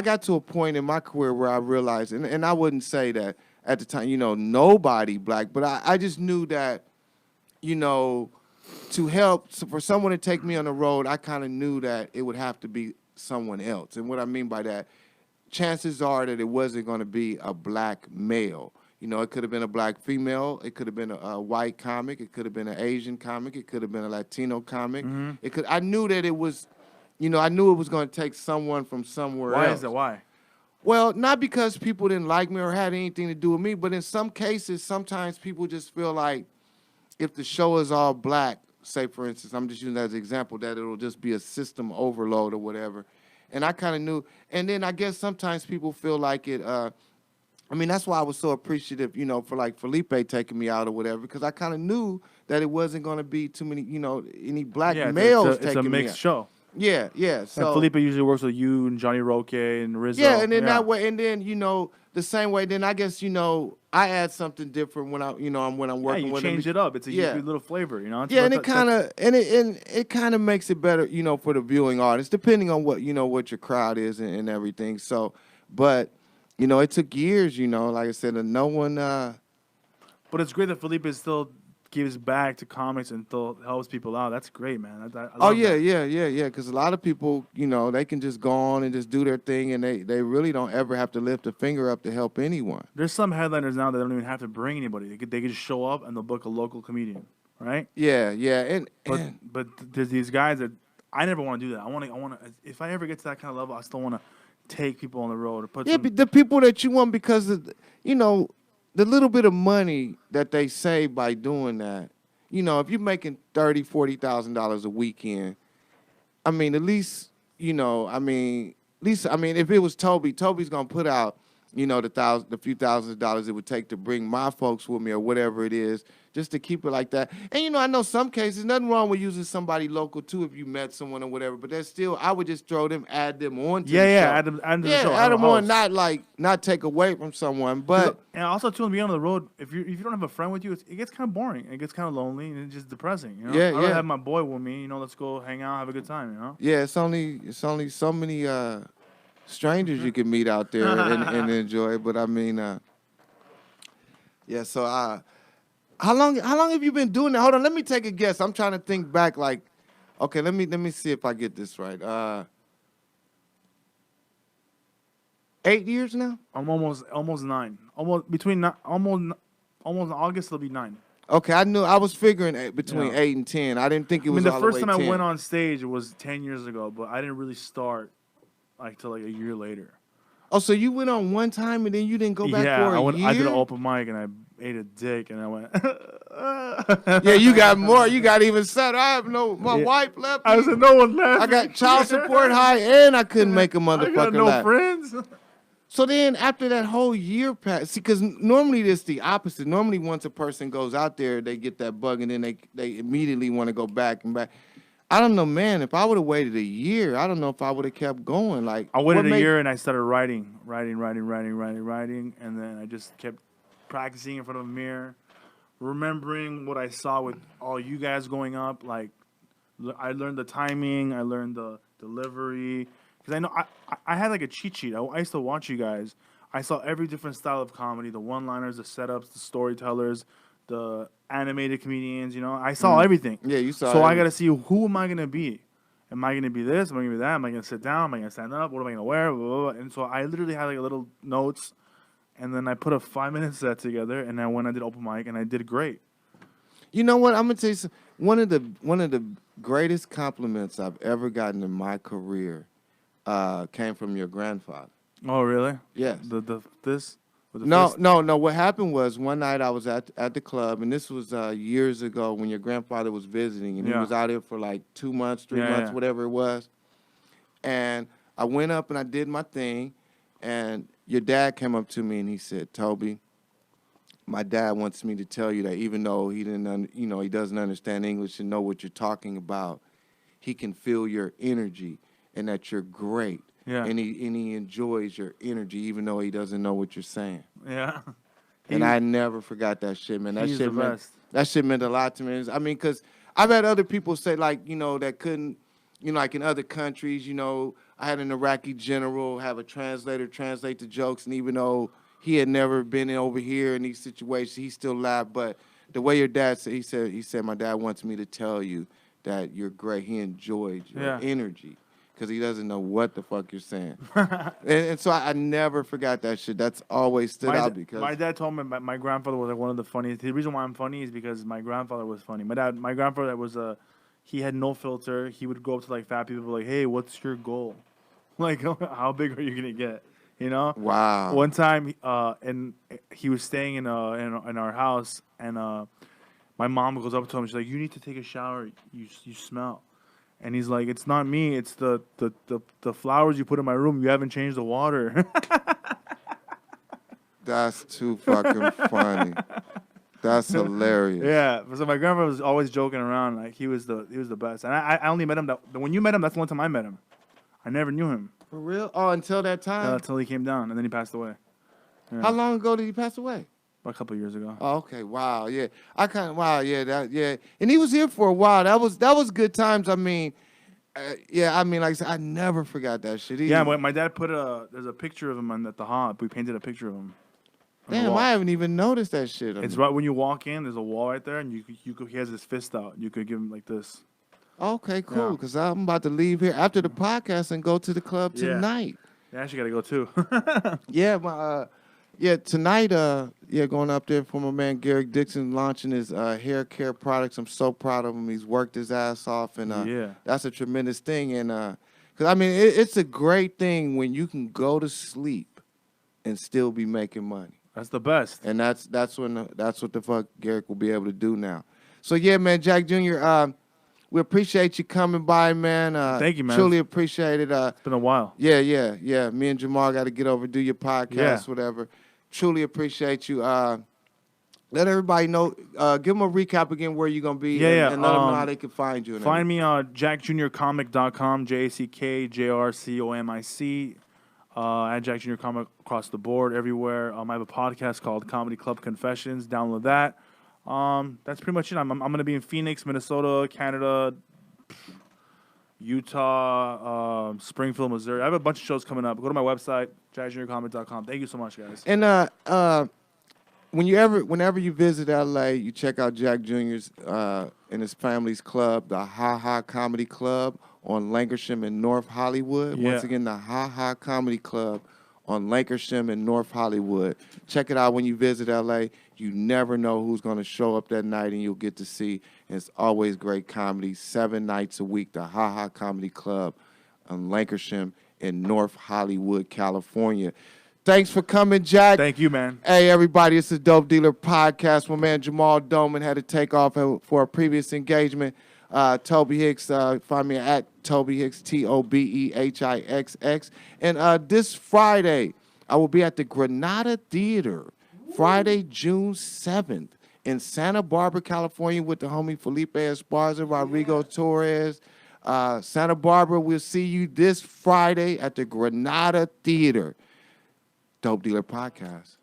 got to a point in my career where I realized, and I wouldn't say that at the time, you know, nobody black, but I just knew that, you know, to help for someone to take me on the road, I kind of knew that it would have to be someone else. And what I mean by that, chances are that it wasn't going to be a black male. You know, it could have been a black female. It could have been a white comic. It could have been an Asian comic. It could have been a Latino comic. Mm-hmm. I knew that it was, you know, I knew it was going to take someone from somewhere else. Why is that? Why? Well, not because people didn't like me or had anything to do with me, but in some cases, sometimes people just feel like if the show is all black, say, for instance, I'm just using that as an example, that it'll just be a system overload or whatever. And I kind of knew. And then I guess sometimes people feel like it, I mean, that's why I was so appreciative, you know, for like Felipe taking me out or whatever, because I kind of knew that it wasn't going to be too many, you know, any black males taking me out. It's a mixed show. Yeah. So and Felipe usually works with you and Johnny Roque and Rizzo. Yeah, and then that way, and then, you know, the same way, then I guess, you know, I add something different when I'm working with them. You change it up. It's a little flavor, you know? And it kind of makes it better, you know, for the viewing audience, depending on what, you know, what your crowd is and everything. So, but, you know, it took years, you know, like I said, and no one. But it's great that Felipe still gives back to comics and still helps people out. That's great, man. I love that. Because a lot of people, you know, they can just go on and just do their thing, and they really don't ever have to lift a finger up to help anyone. There's some headliners now that don't even have to bring anybody. They could just show up and they'll book a local comedian, right? Yeah, but there's these guys that I never want to do that. I want to. If I ever get to that kind of level, I still want to take people on the road or put. Yeah, the people that you want because of, you know, the little bit of money that they save by doing that, you know, if you're making $30,000, $40,000 a weekend, I mean, at least, you know, if it was Toby's gonna put out, you know, the few thousands of dollars it would take to bring my folks with me or whatever it is, just to keep it like that. And, you know, I know some cases, nothing wrong with using somebody local, too, if you met someone or whatever, but that's still, I would just add them on to the show. Add them to the show. Add them on, not take away from someone, but. And also, too, on being on the road, if you don't have a friend with you, it gets kind of boring. It gets kind of lonely, and it's just depressing, you know? I rather have my boy with me, you know, let's go hang out, have a good time, you know? Yeah, it's only so many strangers you can meet out there and enjoy, but I mean, so how long have you been doing that? Hold on, let me take a guess. I'm trying to think back. Like, okay, let me see if I get this right. 8 years now. I'm almost 9. Almost August it'll be 9. Okay, I was figuring between 8 and 10. I didn't think it was. The all first the way time 10. I went on stage was 10 years ago, but I didn't really start till a year later. Oh, so you went on one time and then you didn't go back for a year? I did an open mic and I ate a dick and I went. Yeah, you got more. You got even sadder. I have my wife left me. I said no one left. I got child support high and I couldn't make a motherfucker I got no laugh. friends. So then after that whole year passed, see, because normally it's the opposite. Normally once a person goes out there, they get that bug and then they immediately want to go back and back. I don't know, man. If I would have waited a year, I don't know if I would have kept going. Like I waited a year and I started writing, and then I just kept practicing in front of a mirror, remembering what I saw with all you guys going up. Like I learned the timing, I learned the delivery, because I know I had like a cheat sheet. I used to watch you guys. I saw every different style of comedy: the one-liners, the setups, the storytellers, the animated comedians, you know. I saw everything. Yeah, you saw. So I got to see who am I going to be. Am I going to be this? Am I going to be that? Am I going to sit down? Am I going to stand up? What am I going to wear? Blah, blah, blah. And so I literally had like a little notes, and then I put a 5-minute set together, and then when I did open mic, and I did great. You know what? I'm going to tell you something. One of the greatest compliments I've ever gotten in my career came from your grandfather. Oh, really? Yes. No. What happened was one night I was at the club, and this was years ago when your grandfather was visiting, and he was out here for like 2 months, 3 months, whatever it was. And I went up and I did my thing, and your dad came up to me and he said, "Tobe, my dad wants me to tell you that even though he didn't, he doesn't understand English and know what you're talking about, he can feel your energy and that you're great. Yeah. And he enjoys your energy even though he doesn't know what you're saying. Yeah. And I never forgot that shit, man. He's the best. That shit meant a lot to me. I mean, because I've had other people say, like, that couldn't, like in other countries, I had an Iraqi general have a translator translate the jokes, and even though he had never been over here in these situations, he still laughed. But the way your dad said, he said, my dad wants me to tell you that you're great. He enjoyed your energy. Because he doesn't know what the fuck you're saying. and so I never forgot that shit. That's always stood out because... My dad told me my grandfather was like one of the funniest. The reason why I'm funny is because my grandfather was funny. My grandfather was he had no filter. He would go up to like fat people like, hey, what's your goal? Like, how big are you going to get? Wow. One time, and he was staying in our house, and my mom goes up to him. She's like, you need to take a shower. You smell. And he's like, it's not me. It's the flowers you put in my room. You haven't changed the water. That's too fucking funny. That's hilarious. Yeah. So my grandpa was always joking around. Like he was the best. And I only met him when you met him. That's the one time I met him. I never knew him. For real? Oh, until that time? Until he came down, and then he passed away. Yeah. How long ago did he pass away? A couple of years ago. Oh, okay. Wow. Yeah. And he was here for a while. That was good times. I mean, like I said, I never forgot that shit either. Yeah. My dad there's a picture of him at the hop. We painted a picture of him. Damn, I haven't even noticed that shit. It's right when you walk in. There's a wall right there, and he has his fist out. You could give him like this. Okay, cool. Because I'm about to leave here after the podcast and go to the club tonight. Yeah, I actually gotta go too. Tonight, going up there for my man Garrick Dixon launching his hair care products. I'm so proud of him. He's worked his ass off, and that's a tremendous thing. And because I mean, it's a great thing when you can go to sleep and still be making money. That's the best. And that's what the fuck Garrick will be able to do now. So yeah, man, Jack Jr. We appreciate you coming by, man. Thank you, man. Truly appreciate it. It's been a while. Yeah. Me and Jamal got to get over, do your podcast, whatever. Truly appreciate you. Let everybody know. Give them a recap again where you're going to be and let them know how they can find you. Find me on jackjuniorcomic.com, JACKJRCOMIC. At Jack Junior Comic across the board, everywhere. I have a podcast called Comedy Club Confessions. Download that. That's pretty much it. I'm going to be in Phoenix, Minnesota, Canada, Utah, Springfield, Missouri. I have a bunch of shows coming up. Go to my website, jackjuniorcomic.com. Thank you so much, guys. And whenever you visit LA, you check out Jack Jr.'s and his family's club, the Ha Ha Comedy Club on Lankershim in North Hollywood. Yeah. Once again, the Ha Ha Comedy Club on Lankershim in North Hollywood. Check it out when you visit LA. You never know who's going to show up that night, and you'll get to see. And it's always great comedy, 7 nights a week, the Ha Ha Comedy Club on Lankershim in North Hollywood, California. Thanks for coming, Jack. Thank you, man. Hey, everybody, it's the Dope Dealer Podcast. My man Jamal Doman had to take off for a previous engagement. Tobe Hixx, find me at Tobe Hixx, TOBEHIXX. And this Friday, I will be at the Granada Theater, Friday, June 7th, in Santa Barbara, California, with the homie Felipe Esparza, Rodrigo Torres. Santa Barbara, we'll see you this Friday at the Granada Theater. Dope Dealer Podcast.